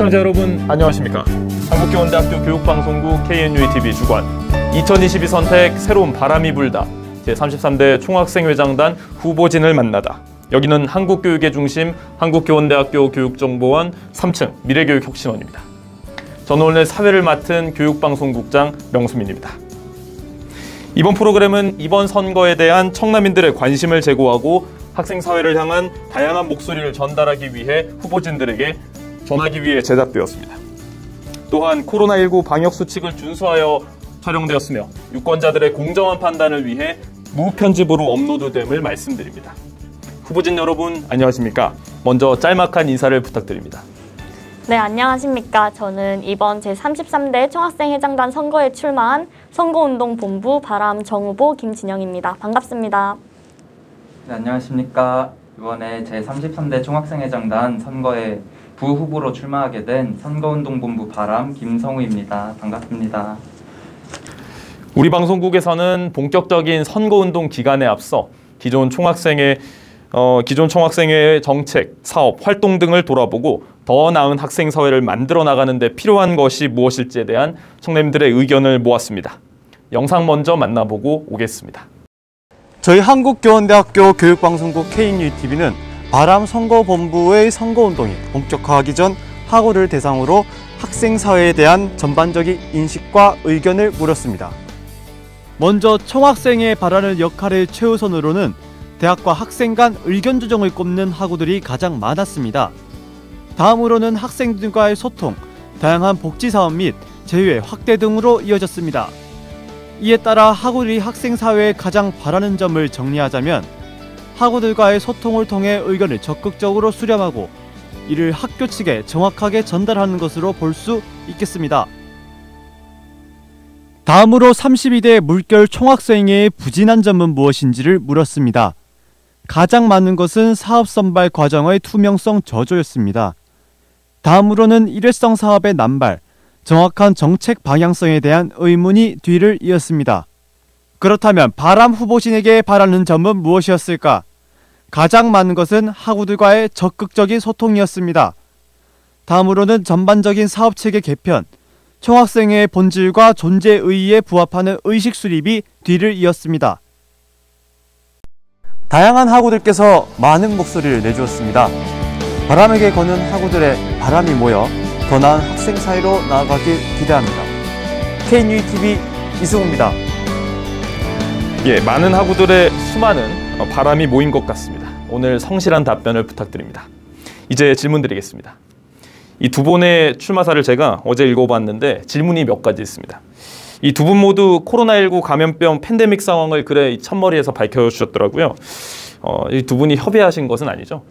시청자 여러분 안녕하십니까? 한국교원대학교 교육방송국 KNUE-TV 주관 2022 선택 새로운 바람이 불다 제33대 총학생회장단 후보진을 만나다. 여기는 한국교육의 중심 한국교원대학교 교육정보원 3층 미래교육혁신원입니다. 저는 오늘 사회를 맡은 교육방송국장 명수민입니다. 이번 프로그램은 이번 선거에 대한 청남인들의 관심을 제고하고 학생사회를 향한 다양한 목소리를 전달하기 위해 후보진들에게 전하기 위해 제작되었습니다. 또한 코로나19 방역수칙을 준수하여 촬영되었으며 유권자들의 공정한 판단을 위해 무편집으로 업로드됨을 말씀드립니다. 후보진 여러분 안녕하십니까? 먼저 짤막한 인사를 부탁드립니다. 네, 안녕하십니까. 저는 이번 제33대 총학생회장단 선거에 출마한 선거운동본부 바람 정후보 김진영입니다. 반갑습니다. 네, 안녕하십니까. 이번에 제33대 총학생회장단 선거에 부후보로 출마하게 된 선거운동본부 바람 김성우입니다. 반갑습니다. 우리 방송국에서는 본격적인 선거운동 기간에 앞서 기존 총학생의 정책, 사업, 활동 등을 돌아보고 더 나은 학생사회를 만들어 나가는 데 필요한 것이 무엇일지에 대한 청년들의 의견을 모았습니다. 영상 먼저 만나보고 오겠습니다. 저희 한국교원대학교 교육방송국 KNUE-TV는 바람 선거본부의 선거운동이 본격화하기 전 학우를 대상으로 학생사회에 대한 전반적인 인식과 의견을 물었습니다. 먼저 총학생회 바라는 역할을 최우선으로는 대학과 학생 간 의견 조정을 꼽는 학우들이 가장 많았습니다. 다음으로는 학생들과의 소통, 다양한 복지사업 및 제휴의 확대 등으로 이어졌습니다. 이에 따라 학우들이 학생사회에 가장 바라는 점을 정리하자면 학우들과의 소통을 통해 의견을 적극적으로 수렴하고 이를 학교 측에 정확하게 전달하는 것으로 볼 수 있겠습니다. 다음으로 32대 물결 총학생회의 부진한 점은 무엇인지를 물었습니다. 가장 많은 것은 사업 선발 과정의 투명성 저조였습니다. 다음으로는 일회성 사업의 남발, 정확한 정책 방향성에 대한 의문이 뒤를 이었습니다. 그렇다면 바람 후보진에게 바라는 점은 무엇이었을까? 가장 많은 것은 학우들과의 적극적인 소통이었습니다. 다음으로는 전반적인 사업체계 개편, 총학생회의 본질과 존재 의의에 부합하는 의식 수립이 뒤를 이었습니다. 다양한 학우들께서 많은 목소리를 내주었습니다. 바람에게 거는 학우들의 바람이 모여 더 나은 학생 사회로 나아가길 기대합니다. KNUE-TV 이승우입니다. 예, 많은 학우들의 수많은 바람이 모인 것 같습니다. 오늘 성실한 답변을 부탁드립니다. 이제 질문 드리겠습니다. 이 두 분의 출마사를 제가 어제 읽어봤는데 질문이 몇 가지 있습니다. 이 두 분 모두 코로나19 감염병 팬데믹 상황을 글의 첫머리에서 밝혀주셨더라고요. 이 두 분이 협의하신 것은 아니죠?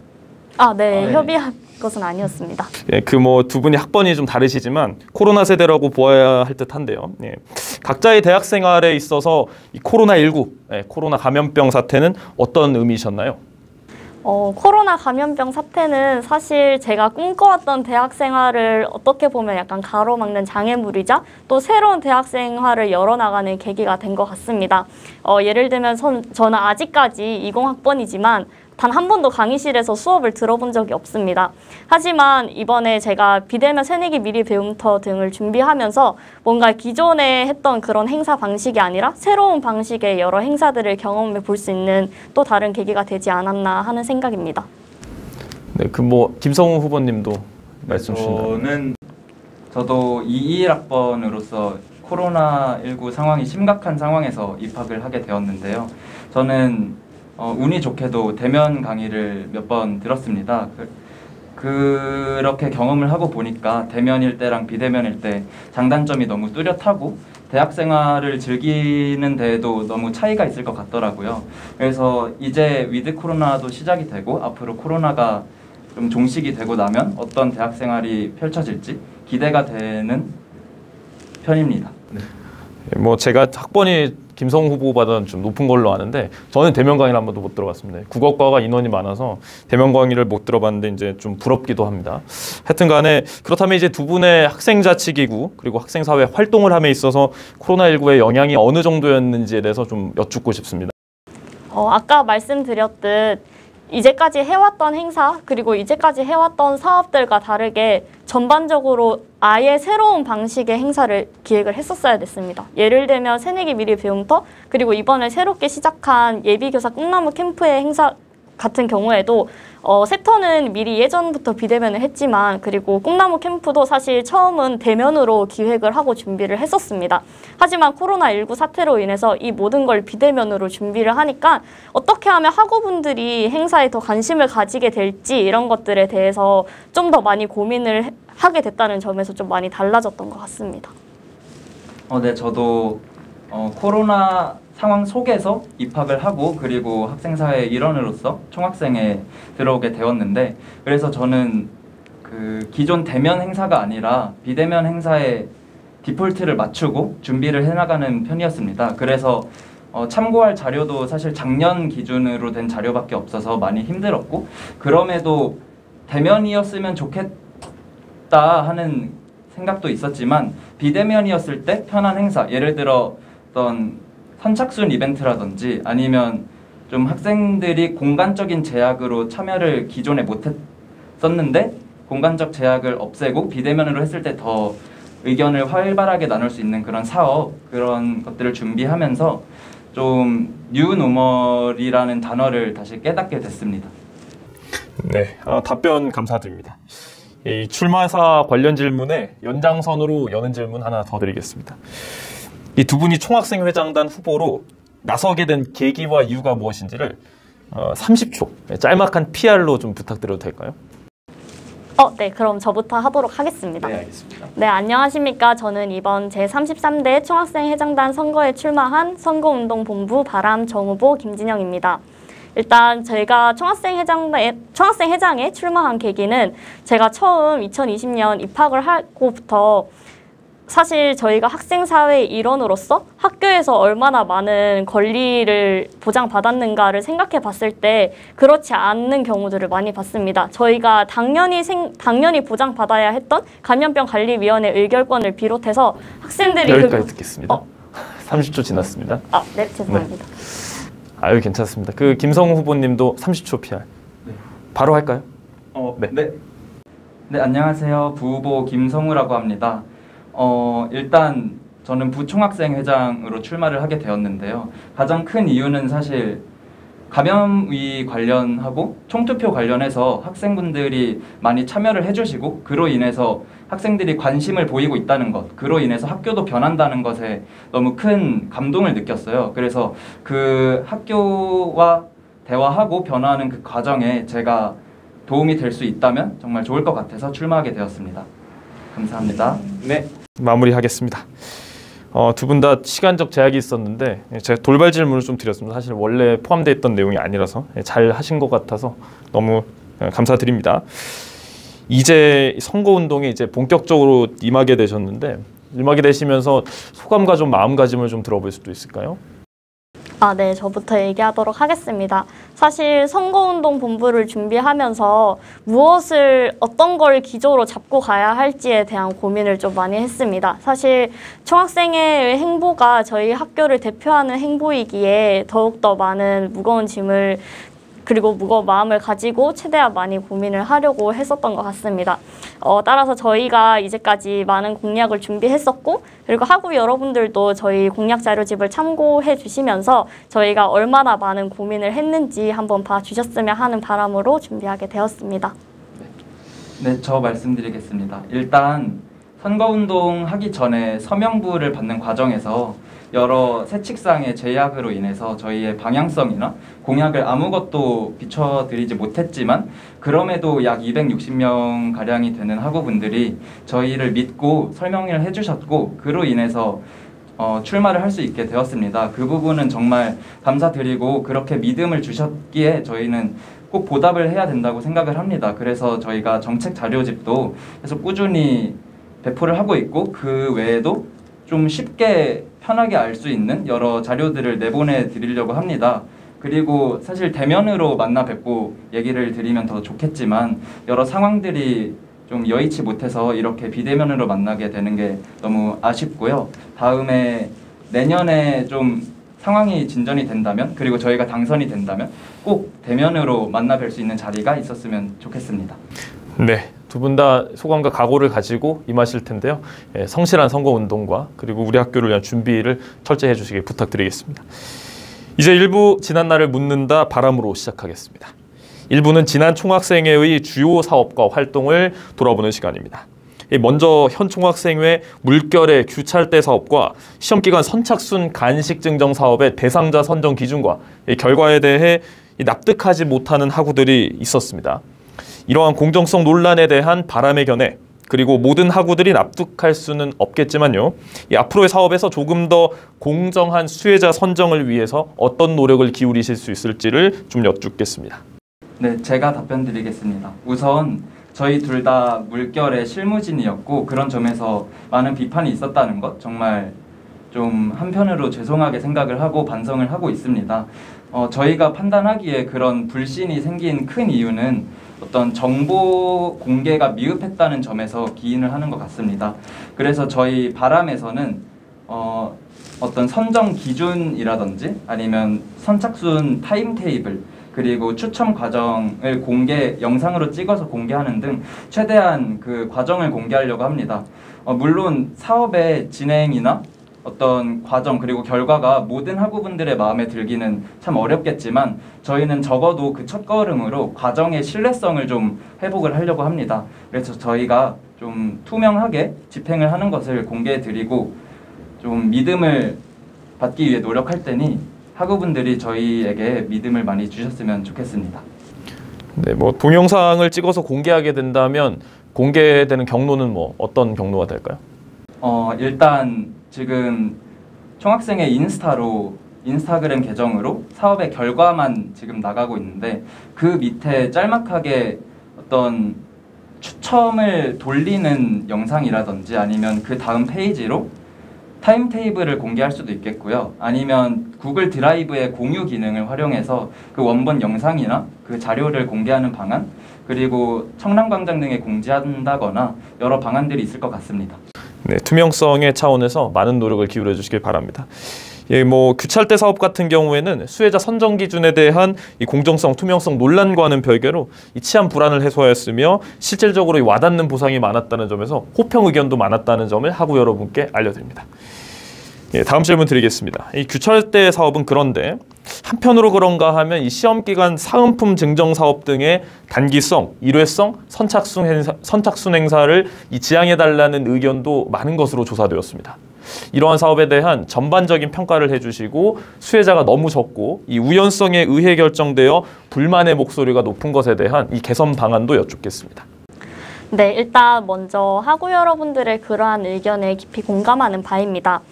네. 협의한 것은 아니었습니다. 예, 두 분이 학번이 좀 다르시지만 코로나 세대라고 보아야 할 듯한데요. 예, 각자의 대학 생활에 있어서 이 코로나19, 코로나 감염병 사태는 어떤 의미셨나요? 코로나 감염병 사태는 사실 제가 꿈꿔왔던 대학 생활을 어떻게 보면 약간 가로막는 장애물이자 또 새로운 대학 생활을 열어나가는 계기가 된 것 같습니다. 예를 들면 저는 아직까지 20학번이지만 단 한 번도 강의실에서 수업을 들어본 적이 없습니다. 하지만 이번에 제가 비대면 새내기 미리 배움터 등을 준비하면서 뭔가 기존에 했던 그런 행사 방식이 아니라 새로운 방식의 여러 행사들을 경험해 볼 수 있는 또 다른 계기가 되지 않았나 하는 생각입니다. 네, 김성우 후보님도 말씀 주신다면. 저도 21학번으로서 코로나19 상황이 심각한 상황에서 입학을 하게 되었는데요. 저는 운이 좋게도 대면 강의를 몇 번 들었습니다. 그렇게 경험을 하고 보니까 대면일 때랑 비대면일 때 장단점이 너무 뚜렷하고 대학 생활을 즐기는 데에도 너무 차이가 있을 것 같더라고요. 그래서 이제 위드 코로나도 시작이 되고 앞으로 코로나가 좀 종식이 되고 나면 어떤 대학 생활이 펼쳐질지 기대가 되는 편입니다. 네. 제가 학번이 김성우 후보보다는 좀 높은 걸로 아는데 저는 대면 강의를 한 번도 못 들어봤습니다. 국어과가 인원이 많아서 대면 강의를 못 들어봤는데 이제 좀 부럽기도 합니다. 하여튼 간에 그렇다면 이제 두 분의 학생자치기구 그리고 학생사회 활동을 함에 있어서 코로나19의 영향이 어느 정도였는지에 대해서 좀 여쭙고 싶습니다. 아까 말씀드렸듯 이제까지 해왔던 행사 그리고 이제까지 해왔던 사업들과 다르게 전반적으로 아예 새로운 방식의 행사를 기획을 했었어야 됐습니다. 예를 들면 새내기 미리 배움터 그리고 이번에 새롭게 시작한 예비교사 꿈나무 캠프의 행사 같은 경우에도 세터는 미리 예전부터 비대면을 했지만 그리고 꿈나무 캠프도 사실 처음은 대면으로 기획을 하고 준비를 했었습니다. 하지만 코로나19 사태로 인해서 이 모든 걸 비대면으로 준비를 하니까 어떻게 하면 학우분들이 행사에 더 관심을 가지게 될지 이런 것들에 대해서 좀 더 많이 고민을 하게 됐다는 점에서 좀 많이 달라졌던 것 같습니다. 네, 저도 코로나 상황 속에서 입학을 하고 그리고 학생사회 일원으로서 총학생에 들어오게 되었는데 그래서 저는 그 기존 대면 행사가 아니라 비대면 행사에 디폴트를 맞추고 준비를 해나가는 편이었습니다. 그래서 참고할 자료도 사실 작년 기준으로 된 자료밖에 없어서 많이 힘들었고 그럼에도 대면이었으면 좋겠다 하는 생각도 있었지만 비대면이었을 때 편한 행사 예를 들어 어떤 선착순 이벤트라든지 아니면 좀 학생들이 공간적인 제약으로 참여를 기존에 못했었는데 공간적 제약을 없애고 비대면으로 했을 때 더 의견을 활발하게 나눌 수 있는 그런 사업 그런 것들을 준비하면서 좀 뉴노멀이라는 단어를 다시 깨닫게 됐습니다. 네, 답변 감사드립니다. 이 출마사 관련 질문에 연장선으로 여는 질문 하나 더 드리겠습니다. 이 두 분이 총학생회장단 후보로 나서게 된 계기와 이유가 무엇인지를 30초 짤막한 PR로 좀 부탁드려도 될까요? 네, 그럼 저부터 하도록 하겠습니다. 네, 알겠습니다. 네, 안녕하십니까. 저는 이번 제33대 총학생회장단 선거에 출마한 선거운동본부 바람 정후보 김진영입니다. 일단 저희가 총학생회장에 출마한 계기는 제가 처음 2020년 입학을 하고부터 사실 저희가 학생사회의 일원으로서 학교에서 얼마나 많은 권리를 보장받았는가를 생각해 봤을 때 그렇지 않는 경우들을 많이 봤습니다. 저희가 당연히 보장받아야 했던 감염병관리위원회 의결권을 비롯해서 학생들이 여기까지 듣겠습니다. 30초 지났습니다. 네, 죄송합니다. 아유, 괜찮습니다. 그 김성우 후보님도 30초 PR. 네. 바로 할까요? 네, 안녕하세요. 부후보 김성우라고 합니다. 일단 저는 부총학생회장으로 출마를 하게 되었는데요. 가장 큰 이유는 사실 감염위 관련하고 총투표 관련해서 학생분들이 많이 참여를 해주시고 그로 인해서 학생들이 관심을 보이고 있다는 것, 그로 인해서 학교도 변한다는 것에 너무 큰 감동을 느꼈어요. 그래서 그 학교와 대화하고 변화하는 그 과정에 제가 도움이 될 수 있다면 정말 좋을 것 같아서 출마하게 되었습니다. 감사합니다. 네, 마무리하겠습니다. 두 분 다 시간적 제약이 있었는데 제가 돌발 질문을 좀 드렸습니다. 사실 원래 포함되어 있던 내용이 아니라서 잘 하신 것 같아서 너무 감사드립니다. 이제 선거운동에 이제 본격적으로 임하게 되셨는데 임하게 되시면서 소감과 좀 마음가짐을 좀 들어볼 수도 있을까요? 네, 저부터 얘기하도록 하겠습니다. 사실 선거운동 본부를 준비하면서 어떤 걸 기조로 잡고 가야 할지에 대한 고민을 좀 많이 했습니다. 사실 총학생회의 행보가 저희 학교를 대표하는 행보이기에 더욱더 많은 무거운 짐을 그리고 무거운 마음을 가지고 최대한 많이 고민을 하려고 했었던 것 같습니다. 따라서 저희가 이제까지 많은 공약을 준비했었고 그리고 학우 여러분들도 저희 공약 자료집을 참고해 주시면서 저희가 얼마나 많은 고민을 했는지 한번 봐주셨으면 하는 바람으로 준비하게 되었습니다. 네, 저 말씀드리겠습니다. 일단 선거운동 하기 전에 서명부를 받는 과정에서 여러 세칙상의 제약으로 인해서 저희의 방향성이나 공약을 아무것도 비춰드리지 못했지만 그럼에도 약 260명 가량이 되는 학우분들이 저희를 믿고 설명을 해주셨고 그로 인해서 출마를 할 수 있게 되었습니다. 그 부분은 정말 감사드리고 그렇게 믿음을 주셨기에 저희는 꼭 보답을 해야 된다고 생각을 합니다. 그래서 저희가 정책 자료집도 계속 꾸준히 배포를 하고 있고 그 외에도 좀 쉽게 편하게 알 수 있는 여러 자료들을 내보내 드리려고 합니다. 그리고 사실 대면으로 만나 뵙고 얘기를 드리면 더 좋겠지만 여러 상황들이 좀 여의치 못해서 이렇게 비대면으로 만나게 되는 게 너무 아쉽고요. 다음에 내년에 좀 상황이 진전이 된다면, 그리고 저희가 당선이 된다면 꼭 대면으로 만나 뵐 수 있는 자리가 있었으면 좋겠습니다. 네, 두 분 다 소감과 각오를 가지고 임하실 텐데요. 성실한 선거운동과 그리고 우리 학교를 위한 준비를 철저히 해주시길 부탁드리겠습니다. 이제 1부 지난날을 묻는다 바람으로 시작하겠습니다. 1부는 지난 총학생회의 주요 사업과 활동을 돌아보는 시간입니다. 먼저 현 총학생회 물결의 규찰대 사업과 시험기간 선착순 간식 증정 사업의 대상자 선정 기준과 결과에 대해 납득하지 못하는 학우들이 있었습니다. 이러한 공정성 논란에 대한 바람의 견해, 그리고 모든 학우들이 납득할 수는 없겠지만요, 앞으로의 사업에서 조금 더 공정한 수혜자 선정을 위해서 어떤 노력을 기울이실 수 있을지를 좀 여쭙겠습니다. 네, 제가 답변 드리겠습니다. 우선 저희 둘 다 물결의 실무진이었고 그런 점에서 많은 비판이 있었다는 것 정말 좀 한편으로 죄송하게 생각을 하고 반성을 하고 있습니다. 저희가 판단하기에 그런 불신이 생긴 큰 이유는 어떤 정보 공개가 미흡했다는 점에서 기인을 하는 것 같습니다. 그래서 저희 바람에서는 어떤 선정 기준이라든지 아니면 선착순 타임테이블, 그리고 추첨 과정을 영상으로 찍어서 공개하는 등 최대한 그 과정을 공개하려고 합니다. 물론 사업의 진행이나 어떤 과정 그리고 결과가 모든 학우분들의 마음에 들기는 참 어렵겠지만 저희는 적어도 그 첫걸음으로 과정의 신뢰성을 좀 회복을 하려고 합니다. 그래서 저희가 좀 투명하게 집행을 하는 것을 공개해드리고 좀 믿음을 받기 위해 노력할 테니 학우분들이 저희에게 믿음을 많이 주셨으면 좋겠습니다. 네, 동영상을 찍어서 공개하게 된다면 공개되는 경로는 어떤 경로가 될까요? 일단 지금 총학생의 인스타그램 계정으로 사업의 결과만 지금 나가고 있는데 그 밑에 짤막하게 어떤 추첨을 돌리는 영상이라든지 아니면 그 다음 페이지로 타임테이블을 공개할 수도 있겠고요. 아니면 구글 드라이브의 공유 기능을 활용해서 그 원본 영상이나 그 자료를 공개하는 방안, 그리고 청량광장 등에 공지한다거나 여러 방안들이 있을 것 같습니다. 네, 투명성의 차원에서 많은 노력을 기울여 주시길 바랍니다. 규찰대 사업 같은 경우에는 수혜자 선정 기준에 대한 이 공정성, 투명성 논란과는 별개로 이 치안 불안을 해소하였으며 실질적으로 와닿는 보상이 많았다는 점에서 호평 의견도 많았다는 점을 학우 여러분께 알려드립니다. 다음 질문 드리겠습니다. 이 규찰대 사업은 그런데 한편으로 그런가 하면 이 시험기간 사은품 증정 사업 등의 단기성, 일회성, 선착순 행사를 지양해달라는 의견도 많은 것으로 조사되었습니다. 이러한 사업에 대한 전반적인 평가를 해주시고 수혜자가 너무 적고 이 우연성에 의해 결정되어 불만의 목소리가 높은 것에 대한 이 개선 방안도 여쭙겠습니다. 네, 일단 먼저 학우 여러분들의 그러한 의견에 깊이 공감하는 바입니다.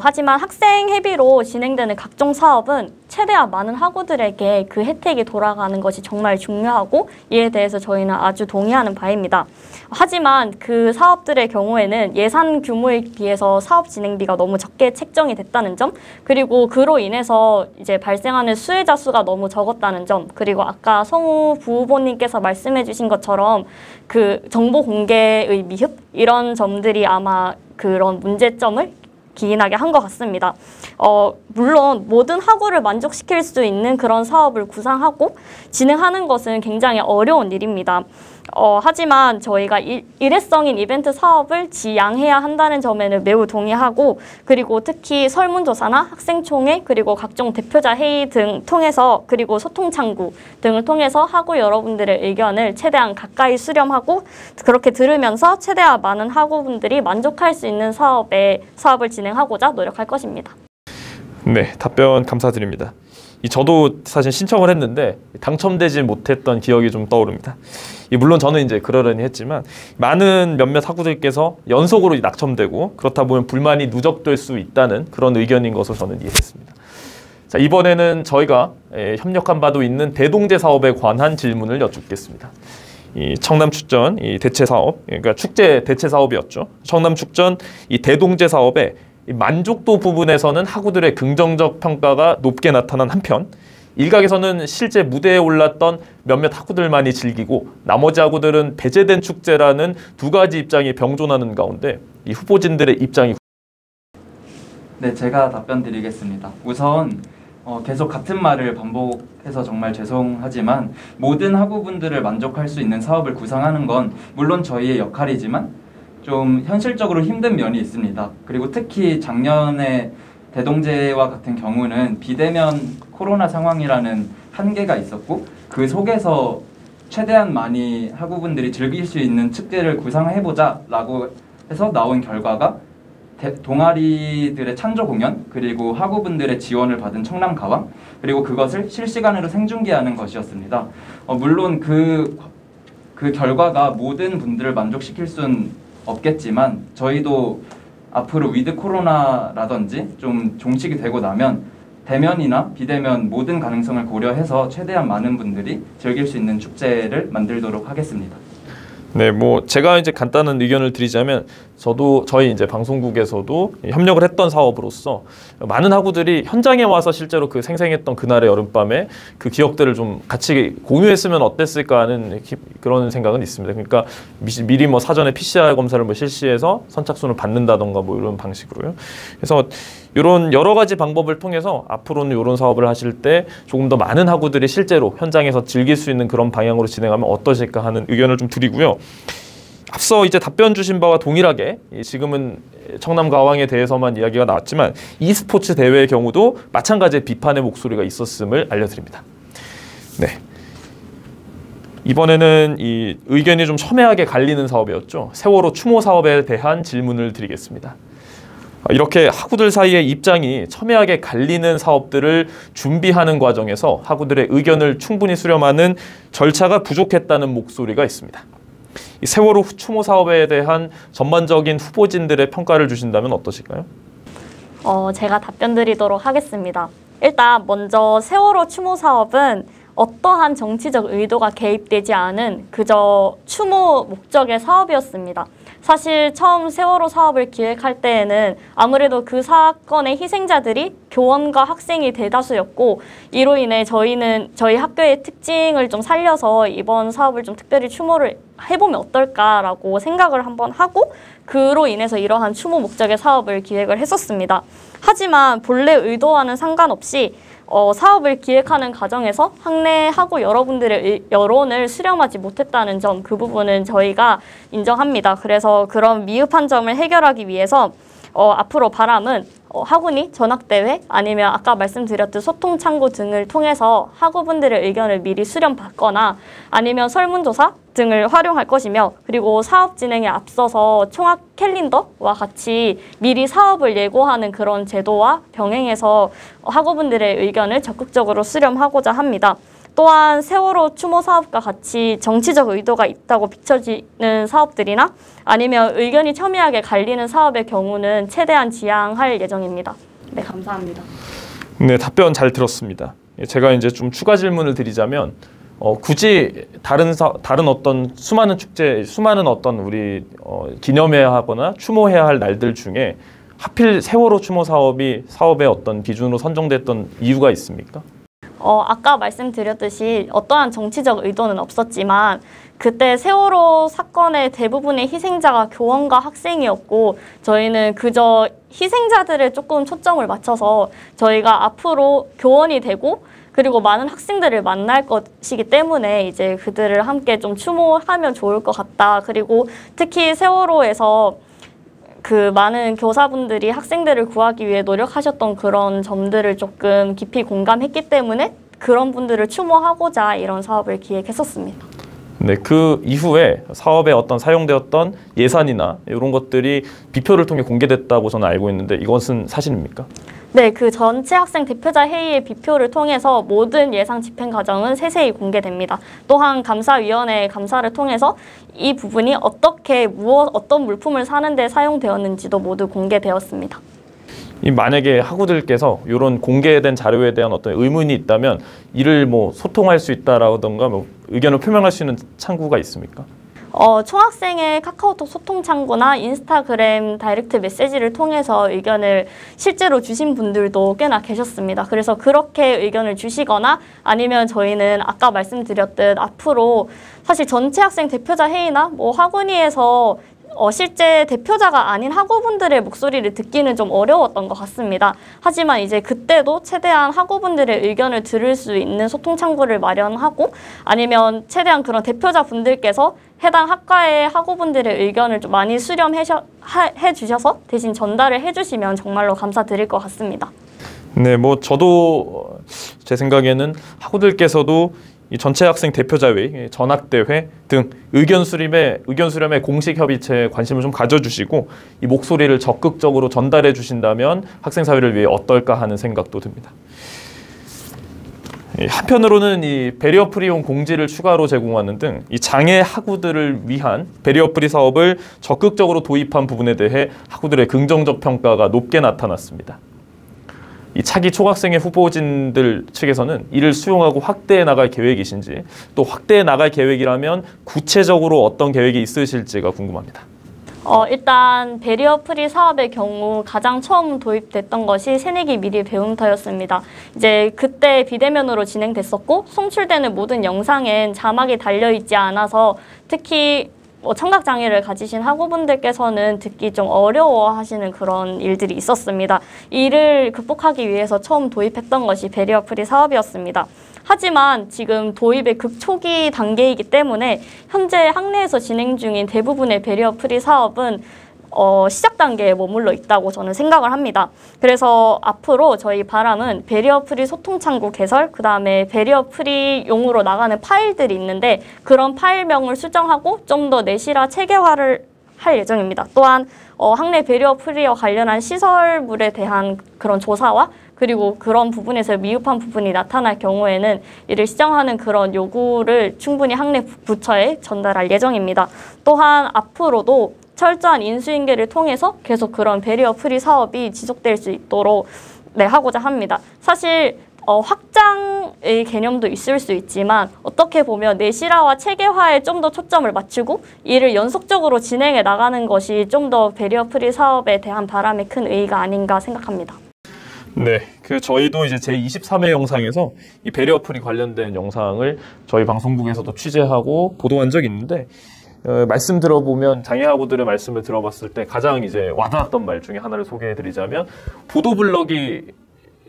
하지만 학생 회비로 진행되는 각종 사업은 최대한 많은 학우들에게 그 혜택이 돌아가는 것이 정말 중요하고 이에 대해서 저희는 아주 동의하는 바입니다. 하지만 그 사업들의 경우에는 예산 규모에 비해서 사업 진행비가 너무 적게 책정이 됐다는 점, 그리고 그로 인해서 이제 발생하는 수혜자 수가 너무 적었다는 점, 그리고 아까 성우 부후보님께서 말씀해 주신 것처럼 그 정보 공개의 미흡? 이런 점들이 아마 그런 문제점을 기인하게 한 것 같습니다. 물론 모든 학우를 만족시킬 수 있는 그런 사업을 구상하고 진행하는 것은 굉장히 어려운 일입니다. 하지만 저희가 일회성인 이벤트 사업을 지양해야 한다는 점에는 매우 동의하고, 그리고 특히 설문조사나 학생총회 그리고 각종 대표자 회의 등 통해서, 그리고 소통창구 등을 통해서 학우 여러분들의 의견을 최대한 가까이 수렴하고 그렇게 들으면서 최대한 많은 학우분들이 만족할 수 있는 사업을 진행하고자 노력할 것입니다. 네, 답변 감사드립니다. 저도 사실 신청을 했는데 당첨되지 못했던 기억이 좀 떠오릅니다. 물론 저는 이제 그러려니 했지만 많은 몇몇 학우들께서 연속으로 낙첨되고 그렇다 보면 불만이 누적될 수 있다는 그런 의견인 것으로 저는 이해했습니다. 자, 이번에는 저희가 협력한 바도 있는 대동제 사업에 관한 질문을 여쭙겠습니다. 이 청남축전 대체 사업, 그러니까 축제 대체 사업이었죠. 청남축전 대동제 사업에 만족도 부분에서는 학우들의 긍정적 평가가 높게 나타난 한편 일각에서는 실제 무대에 올랐던 몇몇 학우들만이 즐기고 나머지 학우들은 배제된 축제라는 두 가지 입장이 병존하는 가운데 이 후보진들의 입장이 네, 제가 답변 드리겠습니다. 우선 계속 같은 말을 반복해서 정말 죄송하지만 모든 학우분들을 만족할 수 있는 사업을 구상하는 건 물론 저희의 역할이지만 좀 현실적으로 힘든 면이 있습니다. 그리고 특히 작년에 대동제와 같은 경우는 비대면 코로나 상황이라는 한계가 있었고 그 속에서 최대한 많이 학우분들이 즐길 수 있는 축제를 구상해보자 라고 해서 나온 결과가 동아리들의 찬조 공연 그리고 학우분들의 지원을 받은 청남가왕 그리고 그것을 실시간으로 생중계하는 것이었습니다. 물론 그 결과가 모든 분들을 만족시킬 수는 없겠지만 저희도 앞으로 위드 코로나라든지 좀 종식이 되고 나면 대면이나 비대면 모든 가능성을 고려해서 최대한 많은 분들이 즐길 수 있는 축제를 만들도록 하겠습니다. 네, 뭐 제가 이제 간단한 의견을 드리자면 저희 이제 방송국에서도 협력을 했던 사업으로서 많은 학우들이 현장에 와서 실제로 그 생생했던 그날의 여름밤에 그 기억들을 좀 같이 공유했으면 어땠을까 하는 그런 생각은 있습니다. 그러니까 미리 뭐 사전에 PCR 검사를 뭐 실시해서 선착순을 받는다던가 뭐 이런 방식으로요. 그래서 이런 여러 가지 방법을 통해서 앞으로는 이런 사업을 하실 때 조금 더 많은 학우들이 실제로 현장에서 즐길 수 있는 그런 방향으로 진행하면 어떠실까 하는 의견을 좀 드리고요. 앞서 이제 답변 주신 바와 동일하게 지금은 청남가왕에 대해서만 이야기가 나왔지만 e스포츠 대회의 경우도 마찬가지의 비판의 목소리가 있었음을 알려드립니다. 네. 이번에는 이 의견이 좀 첨예하게 갈리는 사업이었죠. 세월호 추모 사업에 대한 질문을 드리겠습니다. 이렇게 학우들 사이의 입장이 첨예하게 갈리는 사업들을 준비하는 과정에서 학우들의 의견을 충분히 수렴하는 절차가 부족했다는 목소리가 있습니다. 이 세월호 추모 사업에 대한 전반적인 후보진들의 평가를 주신다면 어떠실까요? 제가 답변 드리도록 하겠습니다. 일단 먼저 세월호 추모 사업은 어떠한 정치적 의도가 개입되지 않은 그저 추모 목적의 사업이었습니다. 사실 처음 세월호 사업을 기획할 때에는 아무래도 그 사건의 희생자들이 교원과 학생이 대다수였고 이로 인해 저희 학교의 특징을 좀 살려서 이번 사업을 좀 특별히 추모를 해보면 어떨까라고 생각을 한번 하고 그로 인해서 이러한 추모 목적의 사업을 기획을 했었습니다. 하지만 본래 의도와는 상관없이 사업을 기획하는 과정에서 학내하고 여러분들의 여론을 수렴하지 못했다는 점, 그 부분은 저희가 인정합니다. 그래서 그런 미흡한 점을 해결하기 위해서 앞으로 바람은 학우니 전학대회 아니면 아까 말씀드렸듯 소통창구 등을 통해서 학우분들의 의견을 미리 수렴받거나 아니면 설문조사 등을 활용할 것이며 그리고 사업 진행에 앞서서 총학 캘린더와 같이 미리 사업을 예고하는 그런 제도와 병행해서 학우분들의 의견을 적극적으로 수렴하고자 합니다. 또한 세월호 추모 사업과 같이 정치적 의도가 있다고 비춰지는 사업들이나 아니면 의견이 첨예하게 갈리는 사업의 경우는 최대한 지양할 예정입니다. 네, 감사합니다. 네, 답변 잘 들었습니다. 제가 이제 좀 추가 질문을 드리자면 굳이 다른 어떤 수많은 어떤 우리 기념해야 하거나 추모해야 할 날들 중에 하필 세월호 추모 사업의 어떤 기준으로 선정됐던 이유가 있습니까? 아까 말씀드렸듯이 어떠한 정치적 의도는 없었지만 그때 세월호 사건의 대부분의 희생자가 교원과 학생이었고 저희는 그저 희생자들에 조금 초점을 맞춰서 저희가 앞으로 교원이 되고 그리고 많은 학생들을 만날 것이기 때문에 이제 그들을 함께 좀 추모하면 좋을 것 같다. 그리고 특히 세월호에서 그 많은 교사분들이 학생들을 구하기 위해 노력하셨던 그런 점들을 조금 깊이 공감했기 때문에 그런 분들을 추모하고자 이런 사업을 기획했었습니다. 네, 그 이후에 사업에 어떤 사용되었던 예산이나 이런 것들이 비표를 통해 공개됐다고 저는 알고 있는데 이것은 사실입니까? 네, 그 전체 학생 대표자 회의의 비표를 통해서 모든 예상 집행 과정은 세세히 공개됩니다. 또한 감사위원회 감사를 통해서 이 부분이 어떤 물품을 사는 데 사용되었는지도 모두 공개되었습니다. 만약에 학우들께서 이런 공개된 자료에 대한 어떤 의문이 있다면 이를 뭐 소통할 수 있다라던가 뭐 의견을 표명할 수 있는 창구가 있습니까? 총학생의 카카오톡 소통 창구나 인스타그램 다이렉트 메시지를 통해서 의견을 실제로 주신 분들도 꽤나 계셨습니다. 그래서 그렇게 의견을 주시거나 아니면 저희는 아까 말씀드렸듯 앞으로 사실 전체 학생 대표자 회의나 뭐 학원위에서 실제 대표자가 아닌 학우분들의 목소리를 듣기는 좀 어려웠던 것 같습니다. 하지만 이제 그때도 최대한 학우분들의 의견을 들을 수 있는 소통 창구를 마련하고 아니면 최대한 그런 대표자분들께서 해당 학과의 학우분들의 의견을 좀 많이 수렴해 주셔서 대신 전달을 해주시면 정말로 감사드릴 것 같습니다. 네, 뭐 저도 제 생각에는 학우들께서도 이 전체 학생 대표자회의, 전학대회 등 의견 수렴의 공식 협의체에 관심을 좀 가져주시고 이 목소리를 적극적으로 전달해 주신다면 학생 사회를 위해 어떨까 하는 생각도 듭니다. 한편으로는 이 배리어 프리용 공지를 추가로 제공하는 등 이 장애 학우들을 위한 배리어 프리 사업을 적극적으로 도입한 부분에 대해 학우들의 긍정적 평가가 높게 나타났습니다. 이 차기 총학생회 후보진들 측에서는 이를 수용하고 확대해 나갈 계획이신지 또 확대해 나갈 계획이라면 구체적으로 어떤 계획이 있으실지가 궁금합니다. 일단 배리어 프리 사업의 경우 가장 처음 도입됐던 것이 새내기 미리 배움터였습니다. 이제 그때 비대면으로 진행됐었고 송출되는 모든 영상엔 자막이 달려있지 않아서 특히 청각장애를 가지신 학우분들께서는 듣기 좀 어려워하시는 그런 일들이 있었습니다. 이를 극복하기 위해서 처음 도입했던 것이 배리어 프리 사업이었습니다. 하지만 지금 도입의 극초기 단계이기 때문에 현재 학내에서 진행 중인 대부분의 배리어 프리 사업은 시작 단계에 머물러 있다고 저는 생각을 합니다. 그래서 앞으로 저희 바람은 배리어 프리 소통 창구 개설, 그 다음에 배리어 프리용으로 나가는 파일들이 있는데 그런 파일명을 수정하고 좀 더 내실화 체계화를 할 예정입니다. 또한 학내 배리어 프리와 관련한 시설물에 대한 그런 조사와 그리고 그런 부분에서 미흡한 부분이 나타날 경우에는 이를 시정하는 그런 요구를 충분히 학내 부처에 전달할 예정입니다. 또한 앞으로도 철저한 인수인계를 통해서 계속 그런 배리어 프리 사업이 지속될 수 있도록 하고자 합니다. 사실 확장의 개념도 있을 수 있지만 어떻게 보면 내실화와 체계화에 좀 더 초점을 맞추고 이를 연속적으로 진행해 나가는 것이 좀 더 배리어 프리 사업에 대한 바람이 큰 의의가 아닌가 생각합니다. 네, 저희도 이제 제23회 영상에서 이 배리어 프리 관련된 영상을 저희 방송국에서도 취재하고 보도한 적이 있는데 말씀 들어보면 장애학우들의 말씀을 들어봤을 때 가장 이제 와닿았던 말 중에 하나를 소개해드리자면 보도블럭이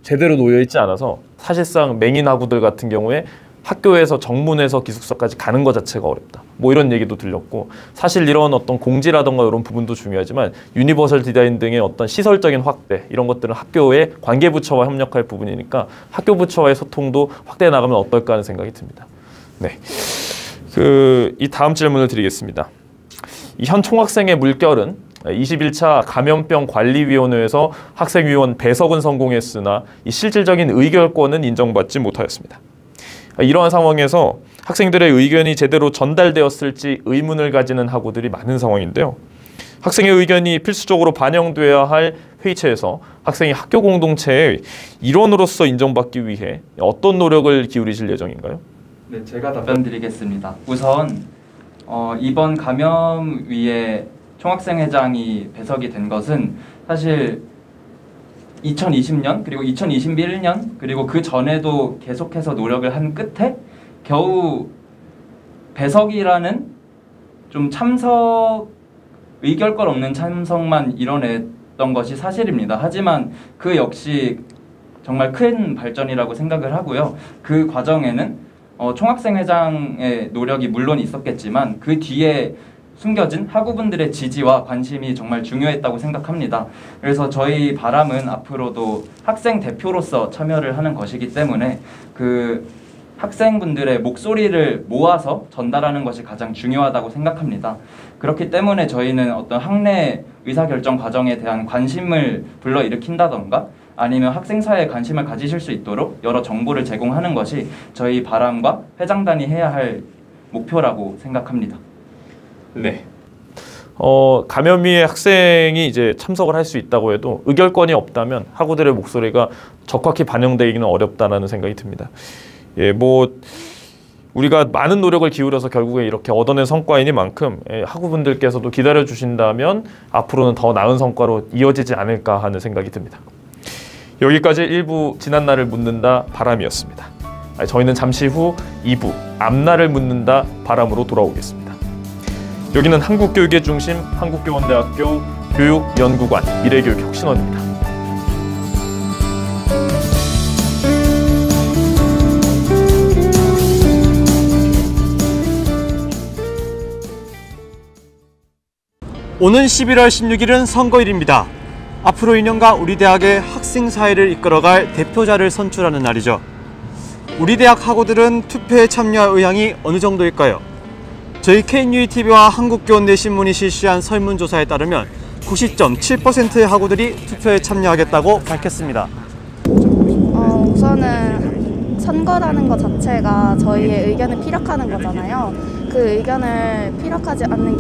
제대로 놓여있지 않아서 사실상 맹인학우들 같은 경우에 학교에서 정문에서 기숙사까지 가는 것 자체가 어렵다. 뭐 이런 얘기도 들렸고 사실 이런 어떤 공지라던가 이런 부분도 중요하지만 유니버설 디자인 등의 어떤 시설적인 확대 이런 것들은 학교의 관계부처와 협력할 부분이니까 학교 부처와의 소통도 확대해 나가면 어떨까 하는 생각이 듭니다. 네, 이 다음 질문을 드리겠습니다. 이 현 총학생의 물결은 21차 감염병 관리위원회에서 학생위원 배석은 성공했으나 이 실질적인 의결권은 인정받지 못하였습니다. 이러한 상황에서 학생들의 의견이 제대로 전달되었을지 의문을 가지는 학우들이 많은 상황인데요. 학생의 의견이 필수적으로 반영돼야 할 회의체에서 학생이 학교 공동체의 일원으로서 인정받기 위해 어떤 노력을 기울이실 예정인가요? 네, 제가 답변 드리겠습니다. 우선 이번 감염위에 총학생회장이 배석이 된 것은 사실 2020년 그리고 2021년 그리고 그 전에도 계속해서 노력을 한 끝에 겨우 배석이라는 좀 의결권 없는 참석만 이뤄냈던 것이 사실입니다. 하지만 그 역시 정말 큰 발전이라고 생각을 하고요. 그 과정에는 총학생회장의 노력이 물론 있었겠지만 그 뒤에 숨겨진 학우분들의 지지와 관심이 정말 중요했다고 생각합니다. 그래서 저희 바람은 앞으로도 학생 대표로서 참여를 하는 것이기 때문에 그 학생분들의 목소리를 모아서 전달하는 것이 가장 중요하다고 생각합니다. 그렇기 때문에 저희는 어떤 학내 의사결정 과정에 대한 관심을 불러일으킨다던가 아니면 학생사회에 관심을 가지실 수 있도록 여러 정보를 제공하는 것이 저희 바람과 회장단이 해야 할 목표라고 생각합니다. 네. 감염위에 학생이 이제 참석을 할 수 있다고 해도 의결권이 없다면 학우들의 목소리가 적확히 반영되기는 어렵다라는 생각이 듭니다. 예, 우리가 많은 노력을 기울여서 결국에 이렇게 얻어낸 성과이니만큼 학우분들께서도 기다려 주신다면 앞으로는 더 나은 성과로 이어지지 않을까 하는 생각이 듭니다. 여기까지 1부 지난날을 묻는다 바람이었습니다. 저희는 잠시 후 2부 앞날을 묻는다 바람으로 돌아오겠습니다. 여기는 한국교육의 중심 한국교원대학교 교육연구관 미래교육 혁신원입니다. 오는 11월 16일은 선거일입니다. 앞으로 2년간 우리 대학의 학생사회를 이끌어갈 대표자를 선출하는 날이죠. 우리 대학 학우들은 투표에 참여할 의향이 어느 정도일까요? 저희 KNUTV와 한국교원대신문이 실시한 설문조사에 따르면 90.7%의 학우들이 투표에 참여하겠다고 밝혔습니다. 우선은 선거라는 것 자체가 저희의 의견을 피력하는 거잖아요. 그 의견을 피력하는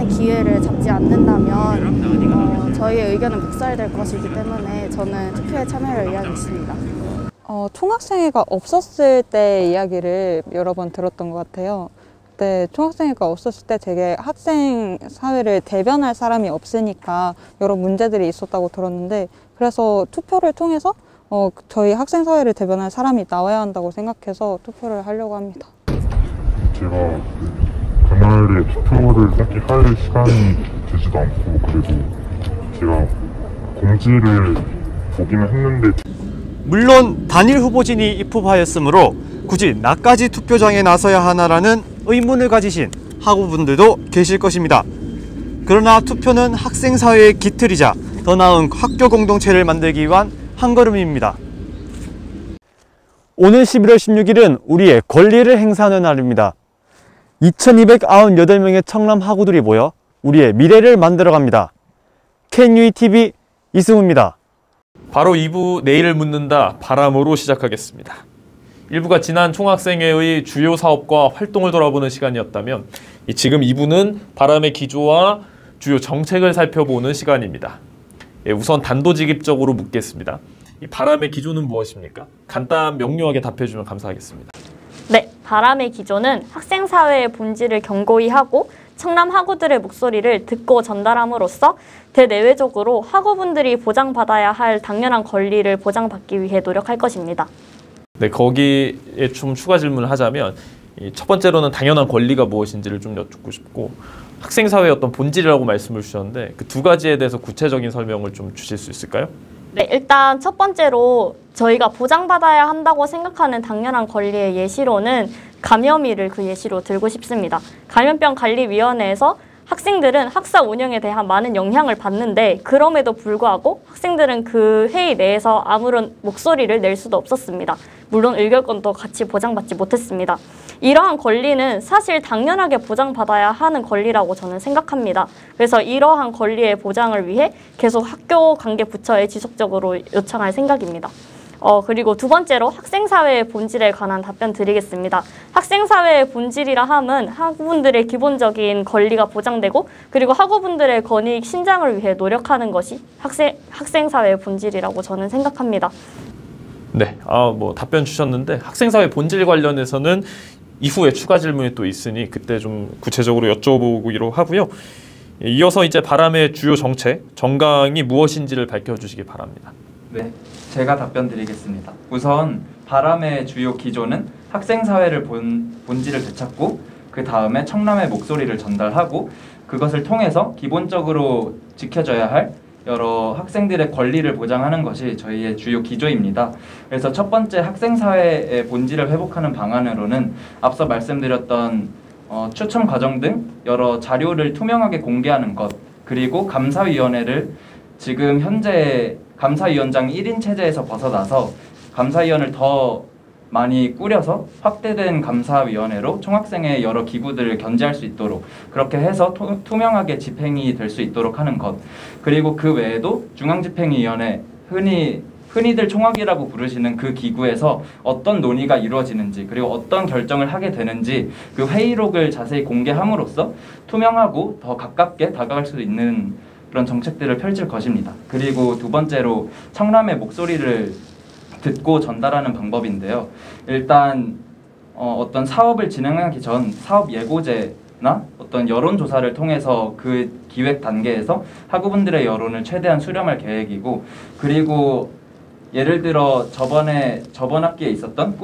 기회를 잡지 않는다면 저희의 의견은 묵살될 것이기 때문에 저는 투표에 참여할 의향이 있습니다. 총학생회가 없었을 때 이야기를 여러 번 들었던 것 같아요. 그때 총학생회가 없었을 때 되게 학생 사회를 대변할 사람이 없으니까 여러 문제들이 있었다고 들었는데, 그래서 투표를 통해서 저희 학생 사회를 대변할 사람이 나와야 한다고 생각해서 투표를 하려고 합니다. 제가 그날에 투표를 딱히 할 시간이 되지도 않고, 그리고 제가 공지를 보기는 했는데 물론 단일 후보진이 입후보하였으므로 굳이 나까지 투표장에 나서야 하나라는 의문을 가지신 학우분들도 계실 것입니다. 그러나 투표는 학생사회의 기틀이자 더 나은 학교 공동체를 만들기 위한 한 걸음입니다. 오늘 11월 16일은 우리의 권리를 행사하는 날입니다. 2298명의 청남 학우들이 모여 우리의 미래를 만들어갑니다. KNUTV 이승우입니다. 바로 2부 내일을 묻는다 바람으로 시작하겠습니다. 1부가 지난 총학생회의 주요 사업과 활동을 돌아보는 시간이었다면 지금 2부는 바람의 기조와 주요 정책을 살펴보는 시간입니다. 우선 단도직입적으로 묻겠습니다. 이 바람의 기조는 무엇입니까? 간단 명료하게 답해주면 감사하겠습니다. 네, 바람의 기조는 학생사회의 본질을 견고히 하고 청남 학우들의 목소리를 듣고 전달함으로써 대내외적으로 학우분들이 보장받아야 할 당연한 권리를 보장받기 위해 노력할 것입니다. 네, 거기에 좀 추가 질문을 하자면 첫 번째로는 당연한 권리가 무엇인지를 좀 여쭙고 싶고, 학생사회의 어떤 본질이라고 말씀을 주셨는데 그 두 가지에 대해서 구체적인 설명을 좀 주실 수 있을까요? 네, 일단 첫 번째로 저희가 보장받아야 한다고 생각하는 당연한 권리의 예시로는 감염일을 그 예시로 들고 싶습니다. 감염병관리위원회에서 학생들은 학사 운영에 대한 많은 영향을 받는데 그럼에도 불구하고 학생들은 그 회의 내에서 아무런 목소리를 낼 수도 없었습니다. 물론 의결권도 같이 보장받지 못했습니다. 이러한 권리는 사실 당연하게 보장받아야 하는 권리라고 저는 생각합니다. 그래서 이러한 권리의 보장을 위해 계속 학교 관계 부처에 지속적으로 요청할 생각입니다. 그리고 두 번째로 학생사회의 본질에 관한 답변 드리겠습니다. 학생사회의 본질이라 함은 학우분들의 기본적인 권리가 보장되고 그리고 학우분들의 권익 신장을 위해 노력하는 것이 학생사회의 본질이라고 저는 생각합니다. 네, 답변 주셨는데 학생사회 본질 관련해서는 이후에 추가 질문이 또 있으니 그때 좀 구체적으로 여쭤보기로 하고요. 이어서 이제 바람의 주요 정책, 정강이 무엇인지를 밝혀주시기 바랍니다. 네, 제가 답변 드리겠습니다. 우선 바람의 주요 기조는 학생사회를 본질을 되찾고 그 다음에 청남의 목소리를 전달하고 그것을 통해서 기본적으로 지켜져야 할 여러 학생들의 권리를 보장하는 것이 저희의 주요 기조입니다. 그래서 첫 번째 학생사회의 본질을 회복하는 방안으로는 앞서 말씀드렸던 추첨 과정 등 여러 자료를 투명하게 공개하는 것, 그리고 감사위원회를 지금 현재 감사위원장 1인 체제에서 벗어나서 감사위원을 더 많이 꾸려서 확대된 감사위원회로 총학생의 여러 기구들을 견제할 수 있도록 그렇게 해서 투명하게 집행이 될 수 있도록 하는 것, 그리고 그 외에도 중앙집행위원회, 흔히들 총학이라고 부르시는 그 기구에서 어떤 논의가 이루어지는지 그리고 어떤 결정을 하게 되는지 그 회의록을 자세히 공개함으로써 투명하고 더 가깝게 다가갈 수 있는 그런 정책들을 펼칠 것입니다. 그리고 두 번째로 청남의 목소리를 듣고 전달하는 방법인데요. 일단 어떤 사업을 진행하기 전 사업 예고제나 어떤 여론조사를 통해서 그 기획 단계에서 학우분들의 여론을 최대한 수렴할 계획이고, 그리고 예를 들어 저번 학기에 있었던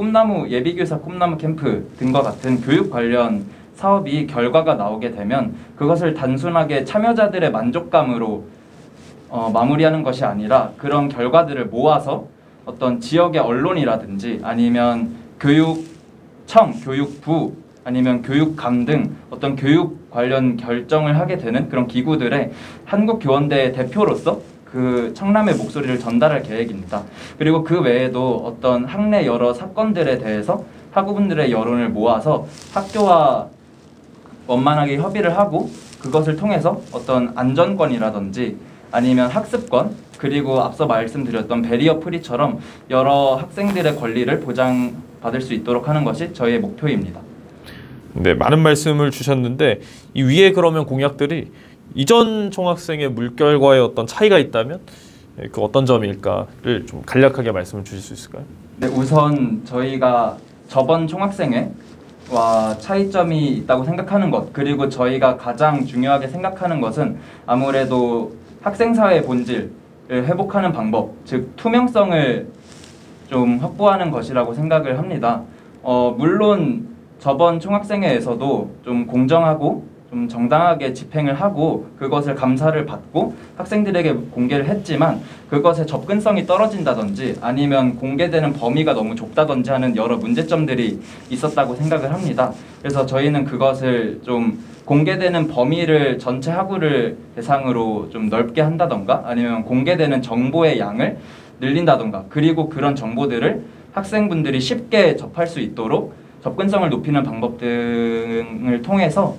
예비교사 꿈나무 캠프 등과 같은 교육 관련 사업이 결과가 나오게 되면 그것을 단순하게 참여자들의 만족감으로 마무리하는 것이 아니라 그런 결과들을 모아서 어떤 지역의 언론이라든지 아니면 교육청, 교육부 아니면 교육감 등 어떤 교육 관련 결정을 하게 되는 그런 기구들의 한국교원대의 대표로서 그 청남의 목소리를 전달할 계획입니다. 그리고 그 외에도 어떤 학내 여러 사건들에 대해서 학우분들의 여론을 모아서 학교와 원만하게 협의를 하고 그것을 통해서 어떤 안전권이라든지 아니면 학습권 그리고 앞서 말씀드렸던 베리어 프리처럼 여러 학생들의 권리를 보장받을 수 있도록 하는 것이 저희의 목표입니다. 네, 많은 말씀을 주셨는데 이 위에 그러면 공약들이 이전 총학생의 물결과의 어떤 차이가 있다면 그 어떤 점일까를 좀 간략하게 말씀을 주실 수 있을까요? 네, 우선 저희가 저번 총학생회와 차이점이 있다고 생각하는 것 그리고 저희가 가장 중요하게 생각하는 것은 아무래도 학생사회의 본질을 회복하는 방법, 즉 투명성을 좀 확보하는 것이라고 생각을 합니다. 물론 저번 총학생회에서도 좀 공정하고 좀 정당하게 집행을 하고 그것을 감사를 받고 학생들에게 공개를 했지만 그것의 접근성이 떨어진다든지 아니면 공개되는 범위가 너무 좁다든지 하는 여러 문제점들이 있었다고 생각을 합니다. 그래서 저희는 그것을 좀 공개되는 범위를 전체 학우를 대상으로 좀 넓게 한다던가 아니면 공개되는 정보의 양을 늘린다던가 그리고 그런 정보들을 학생분들이 쉽게 접할 수 있도록 접근성을 높이는 방법 등을 통해서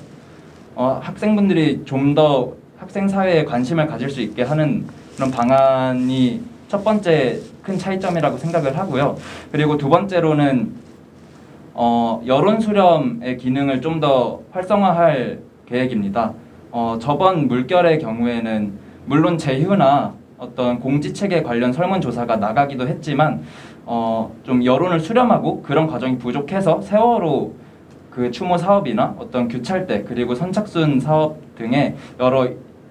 학생분들이 좀 더 학생 사회에 관심을 가질 수 있게 하는 그런 방안이 첫 번째 큰 차이점이라고 생각을 하고요. 그리고 두 번째로는 여론 수렴의 기능을 좀 더 활성화할 계획입니다. 저번 물결의 경우에는 물론 제휴나 어떤 공지체계 관련 설문조사가 나가기도 했지만 좀 여론을 수렴하고 그런 과정이 부족해서 세월호 그 추모 사업이나 어떤 규찰대 그리고 선착순 사업 등의 여러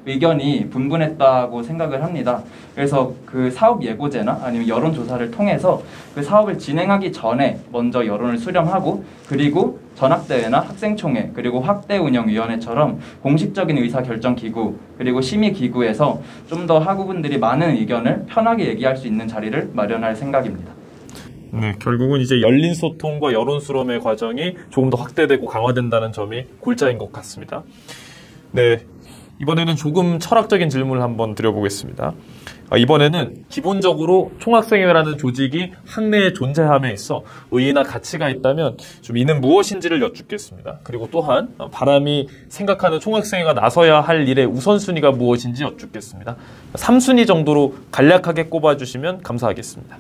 의견이 분분했다고 생각을 합니다. 그래서 그 사업 예고제나 아니면 여론조사를 통해서 그 사업을 진행하기 전에 먼저 여론을 수렴하고 그리고 전학대회나 학생총회 그리고 학대운영위원회처럼 공식적인 의사결정기구 그리고 심의기구에서 좀 더 학우분들이 많은 의견을 편하게 얘기할 수 있는 자리를 마련할 생각입니다. 네, 결국은 이제 열린 소통과 여론 수렴의 과정이 조금 더 확대되고 강화된다는 점이 골자인 것 같습니다. 네, 이번에는 조금 철학적인 질문을 한번 드려보겠습니다. 이번에는 기본적으로 총학생회라는 조직이 학내에 존재함에 있어 의의나 가치가 있다면 좀 이는 무엇인지를 여쭙겠습니다. 그리고 또한 바람이 생각하는 총학생회가 나서야 할 일의 우선순위가 무엇인지 여쭙겠습니다. 3순위 정도로 간략하게 꼽아주시면 감사하겠습니다.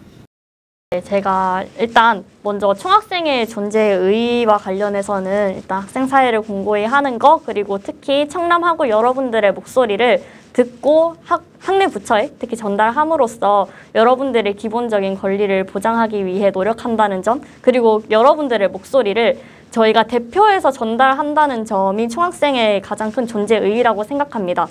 네, 제가 일단 먼저 총학생회 존재의 의의와 관련해서는 일단 학생사회를 공고히 하는 것 그리고 특히 청남하고 여러분들의 목소리를 듣고 학내 부처에 특히 전달함으로써 여러분들의 기본적인 권리를 보장하기 위해 노력한다는 점 그리고 여러분들의 목소리를 저희가 대표해서 전달한다는 점이 총학생회의 가장 큰 존재 의의라고 생각합니다.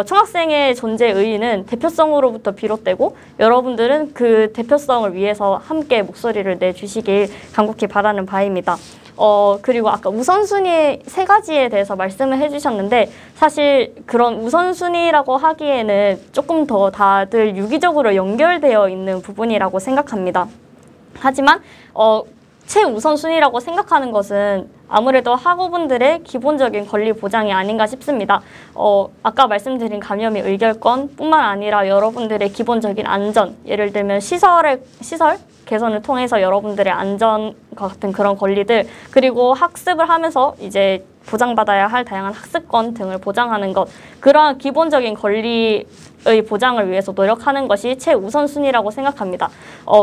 총학생회 존재 의의는 대표성으로부터 비롯되고 여러분들은 그 대표성을 위해서 함께 목소리를 내주시길 간곡히 바라는 바입니다. 그리고 아까 우선순위 세 가지에 대해서 말씀을 해주셨는데 사실 그런 우선순위라고 하기에는 조금 더 다들 유기적으로 연결되어 있는 부분이라고 생각합니다. 하지만 최우선순위라고 생각하는 것은 아무래도 학우분들의 기본적인 권리 보장이 아닌가 싶습니다. 아까 말씀드린 감염의 의결권 뿐만 아니라 여러분들의 기본적인 안전, 예를 들면 시설 개선을 통해서 여러분들의 안전과 같은 그런 권리들 그리고 학습을 하면서 이제 보장받아야 할 다양한 학습권 등을 보장하는 것 그러한 기본적인 권리의 보장을 위해서 노력하는 것이 최우선순위라고 생각합니다.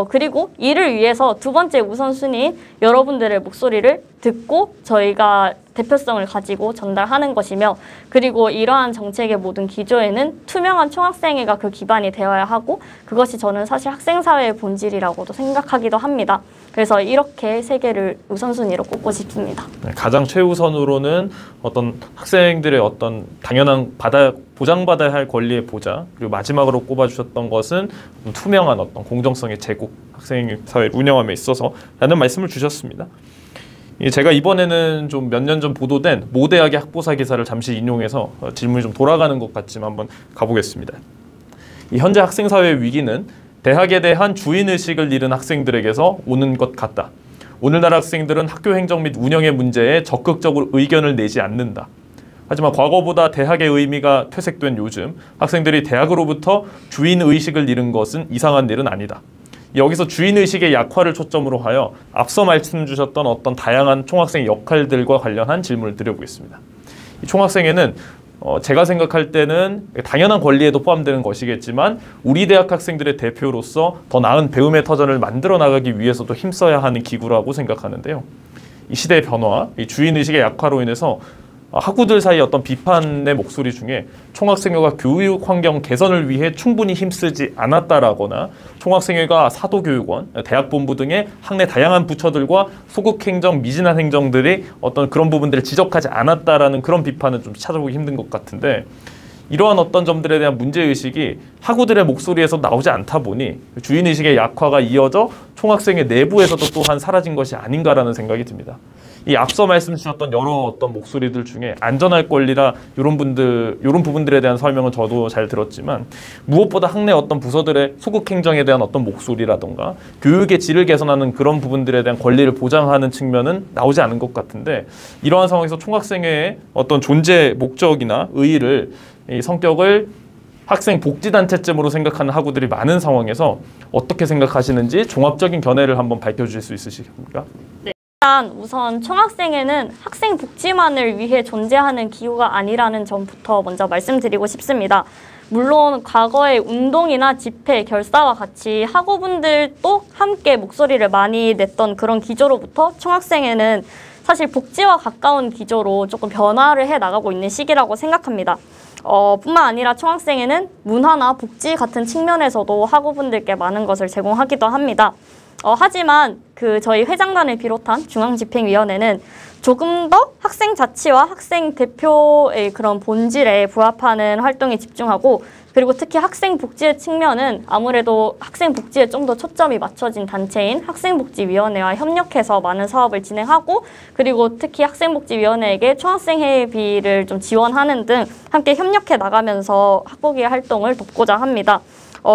그리고 이를 위해서 두 번째 우선순위인 여러분들의 목소리를 듣고 저희가 대표성을 가지고 전달하는 것이며 그리고 이러한 정책의 모든 기조에는 투명한 총학생회가 그 기반이 되어야 하고 그것이 저는 사실 학생사회의 본질이라고도 생각하기도 합니다. 그래서 이렇게 세 개를 우선순위로 꼽고 싶습니다. 네, 가장 최우선으로는 어떤 학생들의 어떤 당연한 보장받아야 할 권리의 보장 그리고 마지막으로 꼽아주셨던 것은 투명한 어떤 공정성의 제고 학생사회를 운영함에 있어서 라는 말씀을 주셨습니다. 제가 이번에는 좀 몇 년 전 보도된 모 대학의 학보사 기사를 잠시 인용해서 질문이 좀 돌아가는 것 같지만 한번 가보겠습니다. 이 현재 학생 사회의 위기는 대학에 대한 주인의식을 잃은 학생들에게서 오는 것 같다. 오늘날 학생들은 학교 행정 및 운영의 문제에 적극적으로 의견을 내지 않는다. 하지만 과거보다 대학의 의미가 퇴색된 요즘 학생들이 대학으로부터 주인의식을 잃은 것은 이상한 일은 아니다. 여기서 주인의식의 약화를 초점으로 하여 앞서 말씀 주셨던 어떤 다양한 총학생 역할들과 관련한 질문을 드려보겠습니다. 이 총학생회는 제가 생각할 때는 당연한 권리에도 포함되는 것이겠지만 우리 대학 학생들의 대표로서 더 나은 배움의 터전을 만들어 나가기 위해서도 힘써야 하는 기구라고 생각하는데요. 이 시대의 변화, 이 주인의식의 약화로 인해서 학우들 사이의 어떤 비판의 목소리 중에 총학생회가 교육 환경 개선을 위해 충분히 힘쓰지 않았다라거나 총학생회가 사도교육원, 대학본부 등의 학내 다양한 부처들과 소극행정, 미진한 행정들이 어떤 그런 부분들을 지적하지 않았다라는 그런 비판은 좀 찾아보기 힘든 것 같은데 이러한 어떤 점들에 대한 문제의식이 학우들의 목소리에서 나오지 않다 보니 주인의식의 약화가 이어져 총학생회 내부에서도 또한 사라진 것이 아닌가라는 생각이 듭니다. 이 앞서 말씀 주셨던 여러 어떤 목소리들 중에 안전할 권리라 이런 부분들에 대한 설명은 저도 잘 들었지만 무엇보다 학내 어떤 부서들의 소극 행정에 대한 어떤 목소리라던가 교육의 질을 개선하는 그런 부분들에 대한 권리를 보장하는 측면은 나오지 않은 것 같은데 이러한 상황에서 총학생회의 어떤 존재 목적이나 의의를 이 성격을 학생 복지단체쯤으로 생각하는 학우들이 많은 상황에서 어떻게 생각하시는지 종합적인 견해를 한번 밝혀주실 수 있으십니까? 네. 일단 우선 총학생회는 학생 복지만을 위해 존재하는 기구가 아니라는 점부터 먼저 말씀드리고 싶습니다. 물론 과거의 운동이나 집회, 결사와 같이 학우분들도 함께 목소리를 많이 냈던 그런 기조로부터 총학생회는 사실 복지와 가까운 기조로 조금 변화를 해 나가고 있는 시기라고 생각합니다. 뿐만 아니라 총학생회는 문화나 복지 같은 측면에서도 학우분들께 많은 것을 제공하기도 합니다. 하지만 저희 회장단을 비롯한 중앙집행위원회는 조금 더 학생 자치와 학생 대표의 그런 본질에 부합하는 활동에 집중하고 그리고 특히 학생 복지의 측면은 아무래도 학생 복지에 좀 더 초점이 맞춰진 단체인 학생복지위원회와 협력해서 많은 사업을 진행하고 그리고 특히 학생복지위원회에게 총학생회비를 좀 지원하는 등 함께 협력해 나가면서 학복위의 활동을 돕고자 합니다.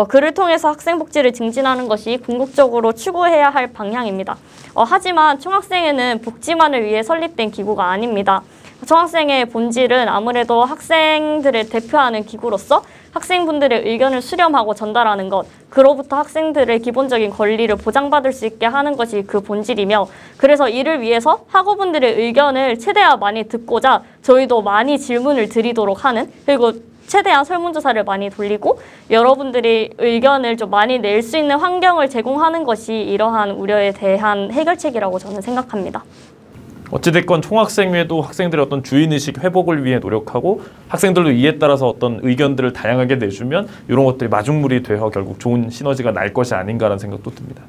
그를 통해서 학생복지를 증진하는 것이 궁극적으로 추구해야 할 방향입니다. 하지만 총학생회는 복지만을 위해 설립된 기구가 아닙니다. 총학생회의 본질은 아무래도 학생들을 대표하는 기구로서 학생분들의 의견을 수렴하고 전달하는 것, 그로부터 학생들의 기본적인 권리를 보장받을 수 있게 하는 것이 그 본질이며 그래서 이를 위해서 학우분들의 의견을 최대한 많이 듣고자 저희도 많이 질문을 드리도록 하는 그리고 최대한 설문조사를 많이 돌리고 여러분들이 의견을 좀 많이 낼 수 있는 환경을 제공하는 것이 이러한 우려에 대한 해결책이라고 저는 생각합니다. 어찌됐건 총학생회도 학생들의 어떤 주인의식 회복을 위해 노력하고 학생들도 이에 따라서 어떤 의견들을 다양하게 내주면 이런 것들이 마중물이 되어 결국 좋은 시너지가 날 것이 아닌가라는 생각도 듭니다.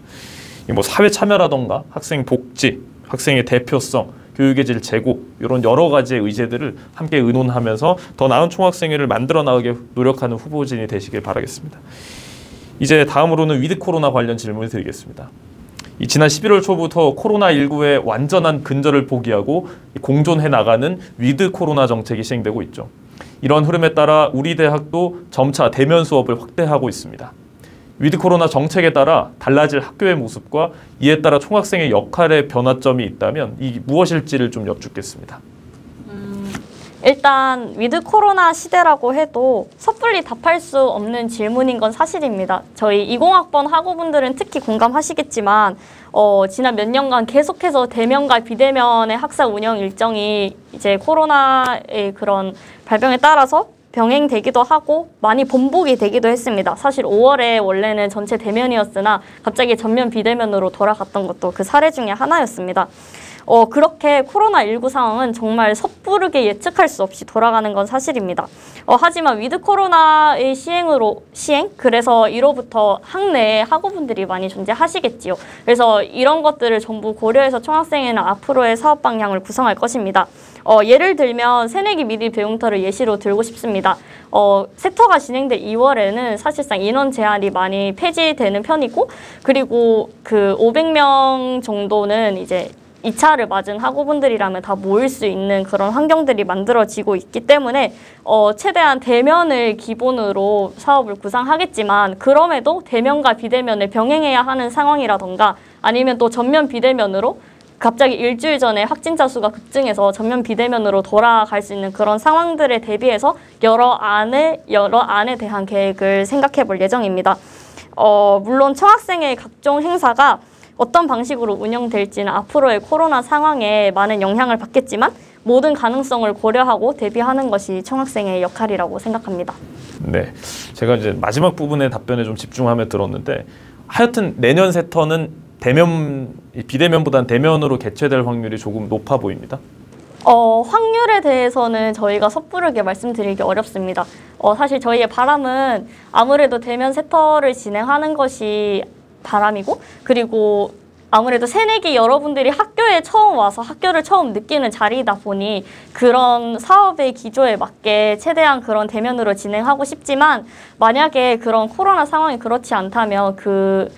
뭐 사회 참여라던가 학생 복지, 학생의 대표성, 교육의 질 제고 이런 여러 가지의 의제들을 함께 의논하면서 더 나은 총학생회를 만들어 나가게 노력하는 후보진이 되시길 바라겠습니다. 이제 다음으로는 위드 코로나 관련 질문을 드리겠습니다. 지난 11월 초부터 코로나19의 완전한 근절을 포기하고 공존해 나가는 위드 코로나 정책이 시행되고 있죠. 이런 흐름에 따라 우리 대학도 점차 대면 수업을 확대하고 있습니다. 위드 코로나 정책에 따라 달라질 학교의 모습과 이에 따라 총학생의 역할의 변화점이 있다면 이 무엇일지를 좀 여쭙겠습니다. 일단 위드 코로나 시대라고 해도 섣불리 답할 수 없는 질문인 건 사실입니다. 저희 20학번 학우분들은 특히 공감하시겠지만 지난 몇 년간 계속해서 대면과 비대면의 학사 운영 일정이 이제 코로나의 그런 발병에 따라서 병행되기도 하고 많이 번복이 되기도 했습니다. 사실 5월에 원래는 전체 대면이었으나 갑자기 전면 비대면으로 돌아갔던 것도 그 사례 중에 하나였습니다. 그렇게 코로나19 상황은 정말 섣부르게 예측할 수 없이 돌아가는 건 사실입니다. 하지만 위드 코로나의 그래서 이로부터 학내에 학우분들이 많이 존재하시겠지요. 그래서 이런 것들을 전부 고려해서 총학생회는 앞으로의 사업 방향을 구성할 것입니다. 예를 들면 새내기 미리 배움터를 예시로 들고 싶습니다. 세터가 진행된 2월에는 사실상 인원 제한이 많이 폐지되는 편이고 그리고 그 500명 정도는 이제 2차를 맞은 학우분들이라면 다 모일 수 있는 그런 환경들이 만들어지고 있기 때문에 최대한 대면을 기본으로 사업을 구상하겠지만 그럼에도 대면과 비대면을 병행해야 하는 상황이라던가 아니면 또 전면 비대면으로 갑자기 일주일 전에 확진자 수가 급증해서 전면 비대면으로 돌아갈 수 있는 그런 상황들에 대비해서 여러 안에 대한 계획을 생각해 볼 예정입니다. 물론 청학생의 각종 행사가 어떤 방식으로 운영될지는 앞으로의 코로나 상황에 많은 영향을 받겠지만 모든 가능성을 고려하고 대비하는 것이 청학생의 역할이라고 생각합니다. 네, 제가 이제 마지막 부분의 답변에 좀 집중하며 들었는데 하여튼 내년 세터는 비대면보다는 대면으로 개최될 확률이 조금 높아 보입니다. 확률에 대해서는 저희가 섣부르게 말씀드리기 어렵습니다. 사실 저희의 바람은 아무래도 대면 세터를 진행하는 것이 바람이고 그리고 아무래도 새내기 여러분들이 학교에 처음 와서 학교를 처음 느끼는 자리이다 보니 그런 사업의 기조에 맞게 최대한 그런 대면으로 진행하고 싶지만 만약에 그런 코로나 상황이 그렇지 않다면 그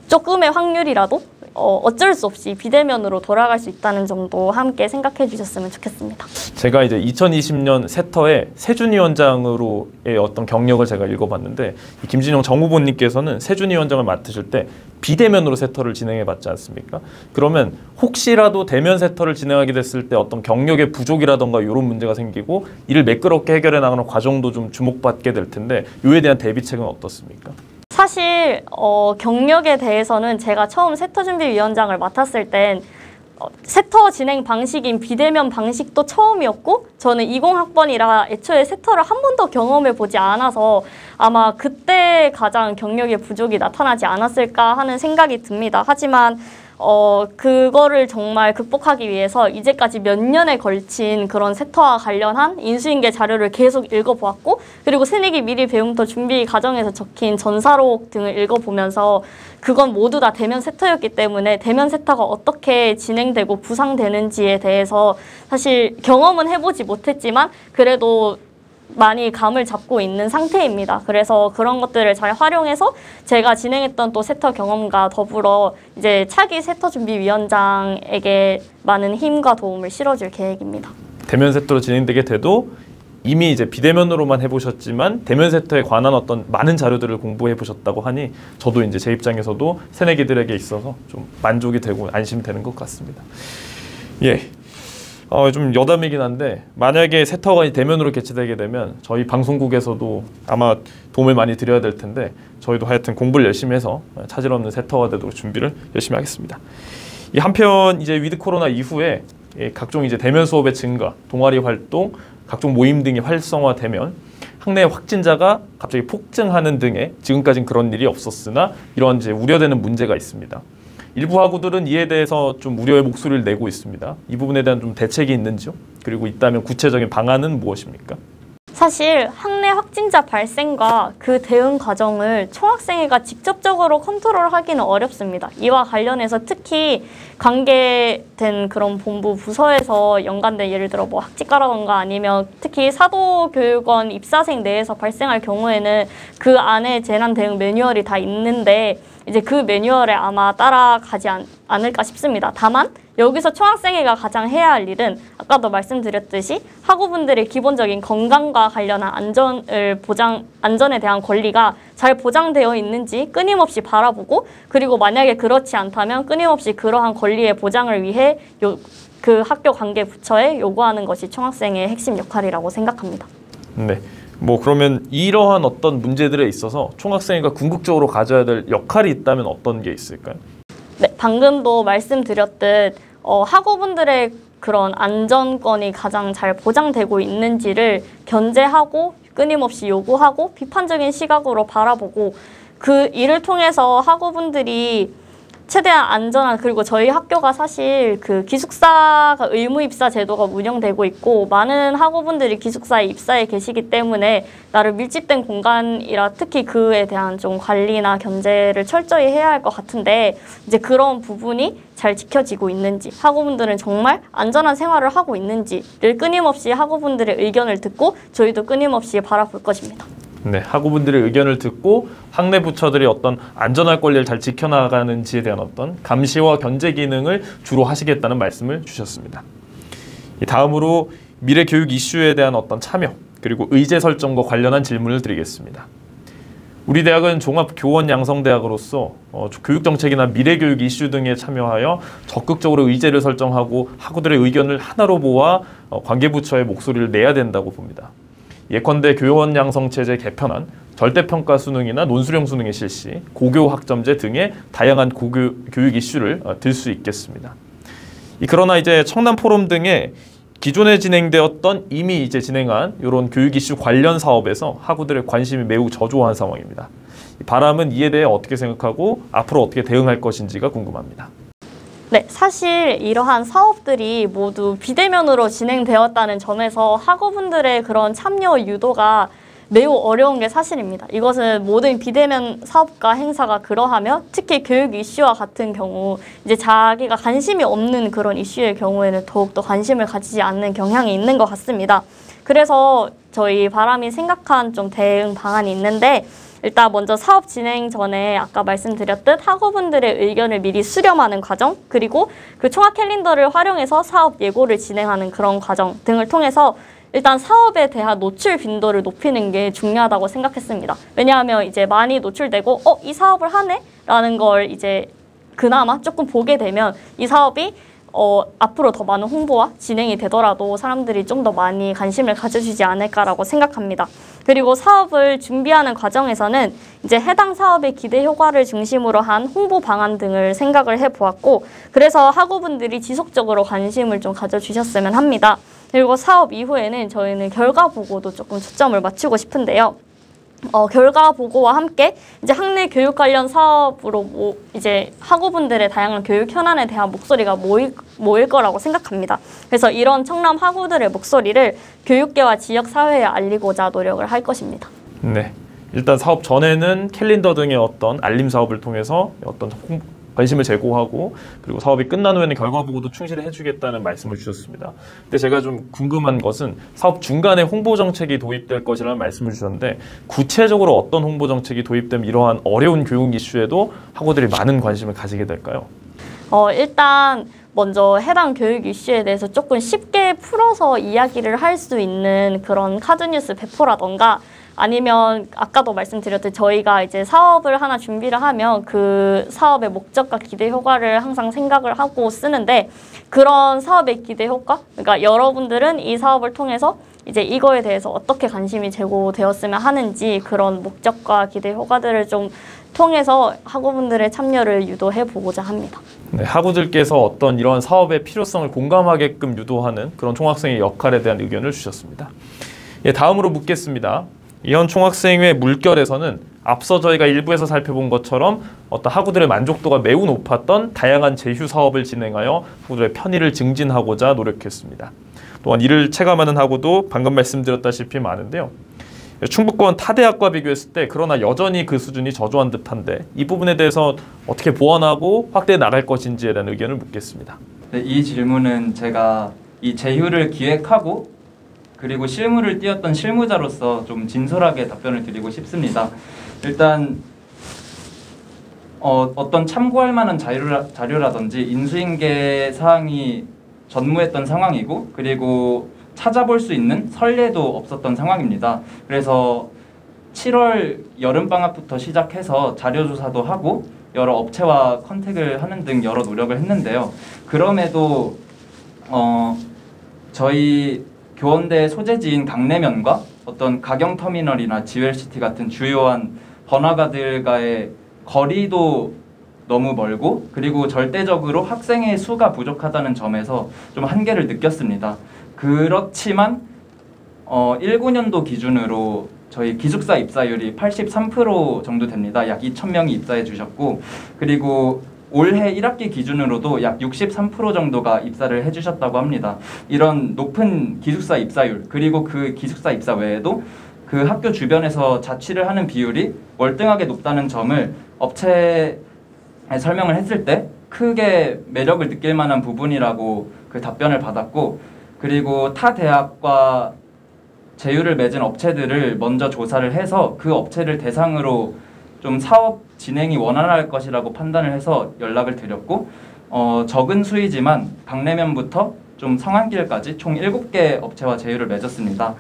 조금의 확률이라도 어쩔 수 없이 비대면으로 돌아갈 수 있다는 점도 함께 생각해 주셨으면 좋겠습니다. 제가 이제 2020년 세터의 세준위원장으로의 어떤 경력을 제가 읽어봤는데 김진영 정후보님께서는 세준위원장을 맡으실 때 비대면으로 세터를 진행해봤지 않습니까? 그러면 혹시라도 대면 세터를 진행하게 됐을 때 어떤 경력의 부족이라던가 이런 문제가 생기고 이를 매끄럽게 해결해 나가는 과정도 좀 주목받게 될 텐데 이에 대한 대비책은 어떻습니까? 사실 경력에 대해서는 제가 처음 세터준비위원장을 맡았을 땐 세터 진행 방식인 비대면 방식도 처음이었고 저는 20학번이라 애초에 세터를 한 번도 경험해 보지 않아서 아마 그때 가장 경력의 부족이 나타나지 않았을까 하는 생각이 듭니다. 하지만 그거를 정말 극복하기 위해서 이제까지 몇 년에 걸친 그런 세터와 관련한 인수인계 자료를 계속 읽어보았고 그리고 새내기 미리 배움터 준비 과정에서 적힌 전사록 등을 읽어보면서 그건 모두 다 대면 세터였기 때문에 대면 세터가 어떻게 진행되고 구상되는지에 대해서 사실 경험은 해보지 못했지만 그래도 많이 감을 잡고 있는 상태입니다. 그래서 그런 것들을 잘 활용해서 제가 진행했던 또 세터 경험과 더불어 이제 차기 세터 준비위원장에게 많은 힘과 도움을 실어줄 계획입니다. 대면 세터로 진행되게 돼도 이미 이제 비대면으로만 해보셨지만 대면 세터에 관한 어떤 많은 자료들을 공부해 보셨다고 하니 저도 이제 제 입장에서도 새내기들에게 있어서 좀 만족이 되고 안심이 되는 것 같습니다. 예. 좀 여담이긴 한데 만약에 세터가 대면으로 개최되게 되면 저희 방송국에서도 아마 도움을 많이 드려야 될 텐데 저희도 하여튼 공부를 열심히 해서 차질 없는 세터가 되도록 준비를 열심히 하겠습니다. 이 한편 이제 위드 코로나 이후에 각종 이제 대면 수업의 증가, 동아리 활동, 각종 모임 등이 활성화되면 학내 확진자가 갑자기 폭증하는 등의 지금까지는 그런 일이 없었으나 이런 이제 우려되는 문제가 있습니다. 일부 학우들은 이에 대해서 좀 우려의 목소리를 내고 있습니다. 이 부분에 대한 좀 대책이 있는지요? 그리고 있다면 구체적인 방안은 무엇입니까? 사실 학내 확진자 발생과 그 대응 과정을 총학생회가 직접적으로 컨트롤하기는 어렵습니다. 이와 관련해서 특히 관계된 그런 본부 부서에서 연관된 예를 들어 뭐 학직과라던가 아니면 특히 사도교육원 입사생 내에서 발생할 경우에는 그 안에 재난 대응 매뉴얼이 다 있는데 이제 그 매뉴얼에 아마 따라가지 않을까 싶습니다. 다만 여기서 총학생회가 가장 해야 할 일은 아까도 말씀드렸듯이 학우분들의 기본적인 건강과 관련한 안전에 대한 권리가 잘 보장되어 있는지 끊임없이 바라보고 그리고 만약에 그렇지 않다면 끊임없이 그러한 권리의 보장을 위해 그 학교 관계 부처에 요구하는 것이 총학생회의 핵심 역할이라고 생각합니다. 네. 그러면 이러한 어떤 문제들에 있어서 총학생회가 궁극적으로 가져야 될 역할이 있다면 어떤 게 있을까요? 네, 방금도 말씀드렸듯 학우분들의 그런 안전권이 가장 잘 보장되고 있는지를 견제하고 끊임없이 요구하고 비판적인 시각으로 바라보고 그 일을 통해서 학우분들이 최대한 안전한 그리고 저희 학교가 사실 그 기숙사가 의무 입사 제도가 운영되고 있고 많은 학우분들이 기숙사에 입사해 계시기 때문에 나름 밀집된 공간이라 특히 그에 대한 좀 관리나 견제를 철저히 해야 할 것 같은데 이제 그런 부분이 잘 지켜지고 있는지 학우분들은 정말 안전한 생활을 하고 있는지를 끊임없이 학우분들의 의견을 듣고 저희도 끊임없이 바라볼 것입니다. 네, 학우분들의 의견을 듣고 학내 부처들이 어떤 안전할 권리를 잘 지켜나가는지에 대한 어떤 감시와 견제 기능을 주로 하시겠다는 말씀을 주셨습니다. 다음으로 미래 교육 이슈에 대한 어떤 참여 그리고 의제 설정과 관련한 질문을 드리겠습니다. 우리 대학은 종합교원 양성대학으로서 교육정책이나 미래교육 이슈 등에 참여하여 적극적으로 의제를 설정하고 학우들의 의견을 하나로 모아 관계부처의 목소리를 내야 된다고 봅니다. 예컨대 교원 양성체제 개편안, 절대평가 수능이나 논술형 수능의 실시, 고교 학점제 등의 다양한 교육 이슈를 들 수 있겠습니다. 그러나 이제 청남 포럼 등의 기존에 진행되었던 이미 이제 진행한 이런 교육 이슈 관련 사업에서 학우들의 관심이 매우 저조한 상황입니다. 바람은 이에 대해 어떻게 생각하고 앞으로 어떻게 대응할 것인지가 궁금합니다. 네, 사실 이러한 사업들이 모두 비대면으로 진행되었다는 점에서 학우분들의 그런 참여 유도가 매우 어려운 게 사실입니다. 이것은 모든 비대면 사업과 행사가 그러하며 특히 교육 이슈와 같은 경우 이제 자기가 관심이 없는 그런 이슈의 경우에는 더욱더 관심을 가지지 않는 경향이 있는 것 같습니다. 그래서 저희 바람이 생각한 좀 대응 방안이 있는데 일단 먼저 사업 진행 전에 아까 말씀드렸듯 학우분들의 의견을 미리 수렴하는 과정 그리고 그 총학 캘린더를 활용해서 사업 예고를 진행하는 그런 과정 등을 통해서 일단 사업에 대한 노출 빈도를 높이는 게 중요하다고 생각했습니다. 왜냐하면 이제 많이 노출되고 이 사업을 하네? 라는 걸 이제 그나마 조금 보게 되면 이 사업이 앞으로 더 많은 홍보와 진행이 되더라도 사람들이 좀 더 많이 관심을 가져주지 않을까라고 생각합니다. 그리고 사업을 준비하는 과정에서는 이제 해당 사업의 기대 효과를 중심으로 한 홍보 방안 등을 생각을 해보았고 그래서 학우분들이 지속적으로 관심을 좀 가져주셨으면 합니다. 그리고 사업 이후에는 저희는 결과 보고도 조금 초점을 맞추고 싶은데요. 결과 보고와 함께 이제 학내 교육 관련 사업으로 이제 학우분들의 다양한 교육 현안에 대한 목소리가 모일 거라고 생각합니다. 그래서 이런 청남 학우들의 목소리를 교육계와 지역 사회에 알리고자 노력을 할 것입니다. 네, 일단 사업 전에는 캘린더 등의 어떤 알림 사업을 통해서 어떤 관심을 제고하고 그리고 사업이 끝난 후에는 결과 보고도 충실히 해주겠다는 말씀을 주셨습니다. 근데 제가 좀 궁금한 것은 사업 중간에 홍보 정책이 도입될 것이라는 말씀을 주셨는데 구체적으로 어떤 홍보 정책이 도입되면 이러한 어려운 교육 이슈에도 학우들이 많은 관심을 가지게 될까요? 일단 먼저 해당 교육 이슈에 대해서 조금 쉽게 풀어서 이야기를 할 수 있는 그런 카드뉴스 배포라던가 아니면 아까도 말씀드렸듯이 저희가 이제 사업을 하나 준비를 하면 그 사업의 목적과 기대 효과를 항상 생각을 하고 쓰는데 그런 사업의 기대 효과? 그러니까 여러분들은 이 사업을 통해서 이제 이거에 대해서 어떻게 관심이 제고되었으면 하는지 그런 목적과 기대 효과들을 좀 통해서 학우분들의 참여를 유도해 보고자 합니다. 네, 학우들께서 어떤 이러한 사업의 필요성을 공감하게끔 유도하는 그런 총학생의 역할에 대한 의견을 주셨습니다. 다음으로 묻겠습니다. 이현 총학생회 물결에서는 앞서 저희가 일부에서 살펴본 것처럼 어떤 학우들의 만족도가 매우 높았던 다양한 제휴 사업을 진행하여 학우들의 편의를 증진하고자 노력했습니다. 또한 이를 체감하는 학우도 방금 말씀드렸다시피 많은데요. 충북권 타 대학과 비교했을 때 그러나 여전히 그 수준이 저조한 듯한데 이 부분에 대해서 어떻게 보완하고 확대해 나갈 것인지에 대한 의견을 묻겠습니다. 네, 이 질문은 제가 이 제휴를 기획하고 그리고 실무를 띄었던 실무자로서 좀 진솔하게 답변을 드리고 싶습니다. 일단 어떤 참고할 만한 자료라든지 인수인계 사항이 전무했던 상황이고 그리고 찾아볼 수 있는 선례도 없었던 상황입니다. 그래서 7월 여름방학부터 시작해서 자료조사도 하고 여러 업체와 컨택을 하는 등 여러 노력을 했는데요. 그럼에도 저희 교원대 소재지인 강내면과 어떤 가경터미널이나 지웰시티 같은 주요한 번화가들과의 거리도 너무 멀고 그리고 절대적으로 학생의 수가 부족하다는 점에서 좀 한계를 느꼈습니다. 그렇지만 19년도 기준으로 저희 기숙사 입사율이 83% 정도 됩니다. 약 2,000명이 입사해 주셨고 그리고 올해 1학기 기준으로도 약 63% 정도가 입사를 해주셨다고 합니다. 이런 높은 기숙사 입사율 그리고 그 기숙사 입사 외에도 그 학교 주변에서 자취를 하는 비율이 월등하게 높다는 점을 업체에 설명을 했을 때 크게 매력을 느낄 만한 부분이라고 그 답변을 받았고 그리고 타 대학과 제휴를 맺은 업체들을 먼저 조사를 해서 그 업체를 대상으로 좀 사업 진행이 원활할 것이라고 판단을 해서 연락을 드렸고, 적은 수이지만 강내면부터 좀 성안길까지 총 7개 업체와 제휴를 맺었습니다.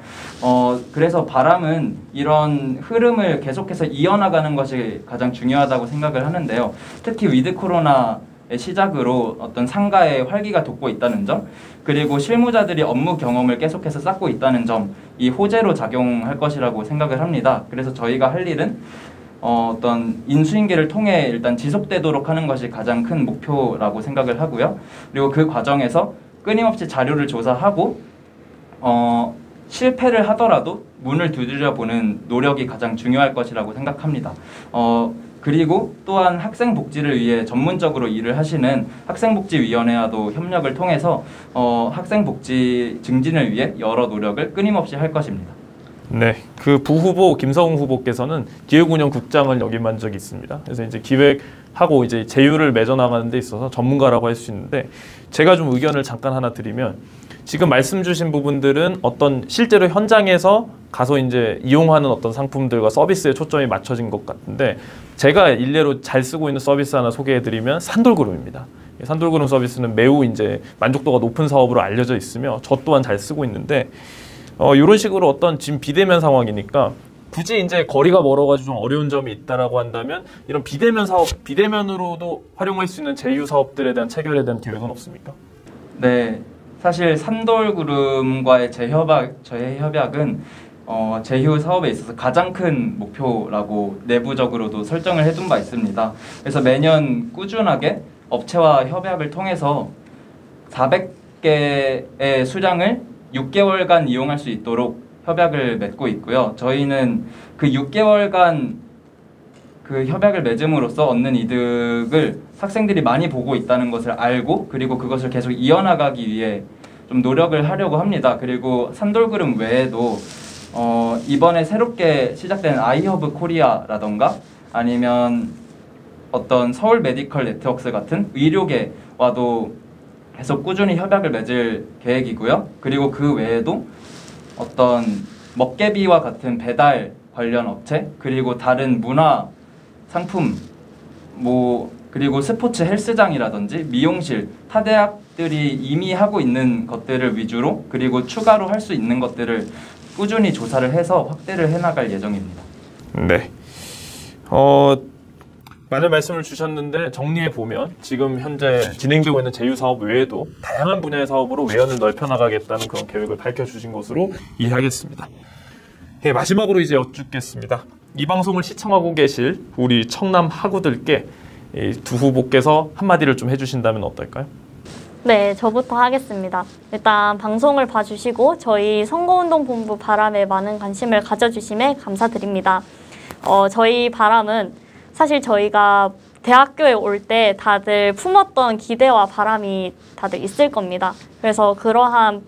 그래서 바람은 이런 흐름을 계속해서 이어나가는 것이 가장 중요하다고 생각을 하는데요. 특히 위드 코로나의 시작으로 어떤 상가의 활기가 돋고 있다는 점, 그리고 실무자들이 업무 경험을 계속해서 쌓고 있다는 점, 이 호재로 작용할 것이라고 생각을 합니다. 그래서 저희가 할 일은 어떤 인수인계를 통해 일단 지속되도록 하는 것이 가장 큰 목표라고 생각을 하고요. 그리고 그 과정에서 끊임없이 자료를 조사하고 실패를 하더라도 문을 두드려보는 노력이 가장 중요할 것이라고 생각합니다. 그리고 또한 학생복지를 위해 전문적으로 일을 하시는 학생복지위원회와도 협력을 통해서 학생복지 증진을 위해 여러 노력을 끊임없이 할 것입니다. 네, 그 부후보 김성웅 후보께서는 기획운영국장을 역임한 적이 있습니다. 그래서 이제 기획하고 이제 제휴를 맺어 나가는 데 있어서 전문가라고 할 수 있는데, 제가 좀 의견을 잠깐 하나 드리면, 지금 말씀 주신 부분들은 어떤 실제로 현장에서 가서 이제 이용하는 어떤 상품들과 서비스에 초점이 맞춰진 것 같은데, 제가 일례로 잘 쓰고 있는 서비스 하나 소개해드리면 산돌그룹입니다. 산돌그룹 서비스는 매우 이제 만족도가 높은 사업으로 알려져 있으며 저 또한 잘 쓰고 있는데, 이런 식으로 어떤 지금 비대면 상황이니까 굳이 이제 거리가 멀어가지고 좀 어려운 점이 있다라고 한다면 이런 비대면 사업, 비대면으로도 활용할 수 있는 제휴 사업들에 대한 체결에 대한 계획은 없습니까? 네, 사실 산돌그룹과의 재협약은 제휴 사업에 있어서 가장 큰 목표라고 내부적으로도 설정을 해둔 바 있습니다. 그래서 매년 꾸준하게 업체와 협약을 통해서 400개의 수량을 6개월간 이용할 수 있도록 협약을 맺고 있고요. 저희는 그 6개월간 그 협약을 맺음으로써 얻는 이득을 학생들이 많이 보고 있다는 것을 알고, 그리고 그것을 계속 이어나가기 위해 좀 노력을 하려고 합니다. 그리고 산돌그룹 외에도 이번에 새롭게 시작된 아이허브 코리아라던가 아니면 어떤 서울 메디컬 네트워크스 같은 의료계와도 계속 꾸준히 협약을 맺을 계획이고요. 그리고 그 외에도 어떤 먹개비와 같은 배달 관련 업체, 그리고 다른 문화 상품, 그리고 스포츠 헬스장이라든지 미용실, 타 대학들이 이미 하고 있는 것들을 위주로, 그리고 추가로 할 수 있는 것들을 꾸준히 조사를 해서 확대를 해나갈 예정입니다. 네. 많은 말씀을 주셨는데 정리해 보면 지금 현재 진행되고 있는 제휴 사업 외에도 다양한 분야의 사업으로 외연을 넓혀 나가겠다는 그런 계획을 밝혀주신 것으로 이해하겠습니다. 네, 마지막으로 이제 여쭙겠습니다. 이 방송을 시청하고 계실 우리 청남 학우들께 이 두 후보께서 한마디를 좀 해주신다면 어떨까요? 네, 저부터 하겠습니다. 일단 방송을 봐주시고 저희 선거운동본부 바람에 많은 관심을 가져주심에 감사드립니다. 저희 바람은 사실 저희가 대학교에 올 때 다들 품었던 기대와 바람이 다들 있을 겁니다. 그래서 그러한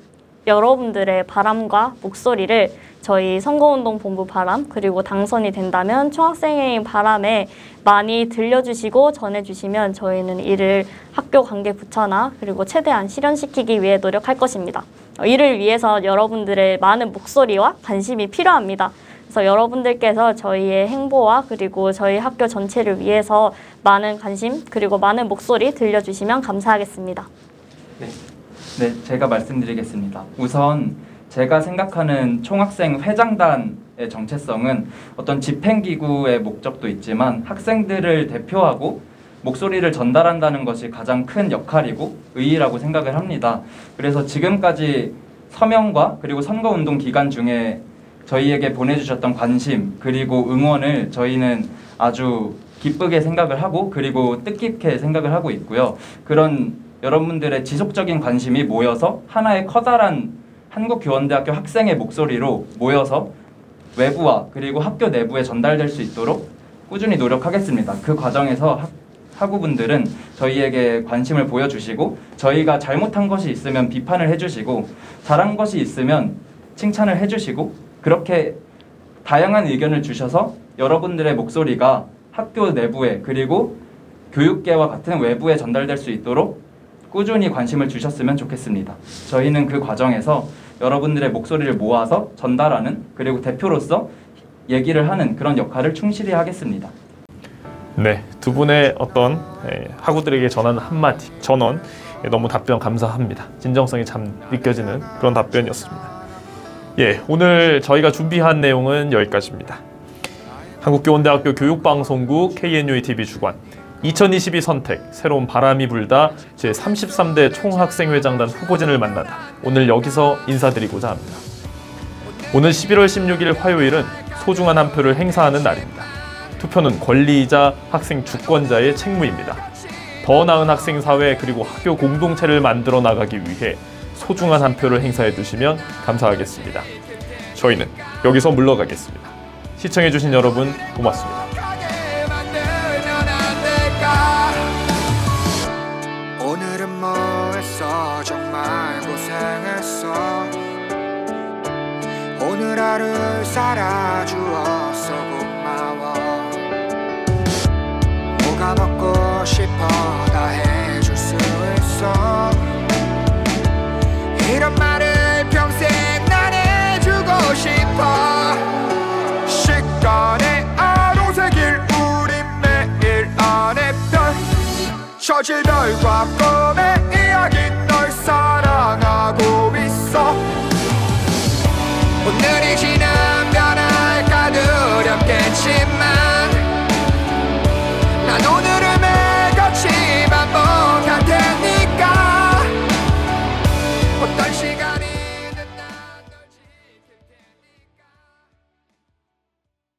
여러분들의 바람과 목소리를 저희 선거운동본부 바람, 그리고 당선이 된다면 총학생회의 바람에 많이 들려주시고 전해주시면 저희는 이를 학교 관계부처나 그리고 최대한 실현시키기 위해 노력할 것입니다. 이를 위해서 여러분들의 많은 목소리와 관심이 필요합니다. 그래서 여러분들께서 저희의 행보와 그리고 저희 학교 전체를 위해서 많은 관심 그리고 많은 목소리 들려주시면 감사하겠습니다. 네, 제가 말씀드리겠습니다. 우선 제가 생각하는 총학생 회장단의 정체성은 어떤 집행기구의 목적도 있지만 학생들을 대표하고 목소리를 전달한다는 것이 가장 큰 역할이고 의의라고 생각을 합니다. 그래서 지금까지 서명과 그리고 선거운동 기간 중에 저희에게 보내주셨던 관심 그리고 응원을 저희는 아주 기쁘게 생각을 하고 그리고 뜻깊게 생각을 하고 있고요. 그런 여러분들의 지속적인 관심이 모여서 하나의 커다란 한국교원대학교 학생의 목소리로 모여서 외부와 그리고 학교 내부에 전달될 수 있도록 꾸준히 노력하겠습니다. 그 과정에서 학우분들은 저희에게 관심을 보여주시고 저희가 잘못한 것이 있으면 비판을 해주시고 잘한 것이 있으면 칭찬을 해주시고 그렇게 다양한 의견을 주셔서 여러분들의 목소리가 학교 내부에 그리고 교육계와 같은 외부에 전달될 수 있도록 꾸준히 관심을 주셨으면 좋겠습니다. 저희는 그 과정에서 여러분들의 목소리를 모아서 전달하는, 그리고 대표로서 얘기를 하는 그런 역할을 충실히 하겠습니다. 네, 두 분의 어떤 학우들에게 전하는 한마디, 전원 너무 답변 감사합니다. 진정성이 참 느껴지는 그런 답변이었습니다. 예, 오늘 저희가 준비한 내용은 여기까지입니다. 한국교원대학교 교육방송국 KNUATV 주관 2022 선택 새로운 바람이 불다 제33대 총학생회장단 후보진을 만나다 오늘 여기서 인사드리고자 합니다. 오늘 11월 16일 화요일은 소중한 한 표를 행사하는 날입니다. 투표는 권리이자 학생 주권자의 책무입니다. 더 나은 학생 사회 그리고 학교 공동체를 만들어 나가기 위해 소중한 한 표를 행사해 주시면 감사하겠습니다. 저희는 여기서 물러가겠습니다. 시청해주신 여러분 고맙습니다. 오늘은 뭐 했어? 정말 고생했어. 오늘 하루를 살아주어서 고마워. 뭐가 먹고 싶어 다 해줄 수 있어. 이런 말을 평생 난 해주고 싶어. 시간의 아로새길 우리 매일 안에 별 저질 별과 꿈의 이야기 널 사랑하고 있어. 오늘이 지나면 변할까 두렵겠지만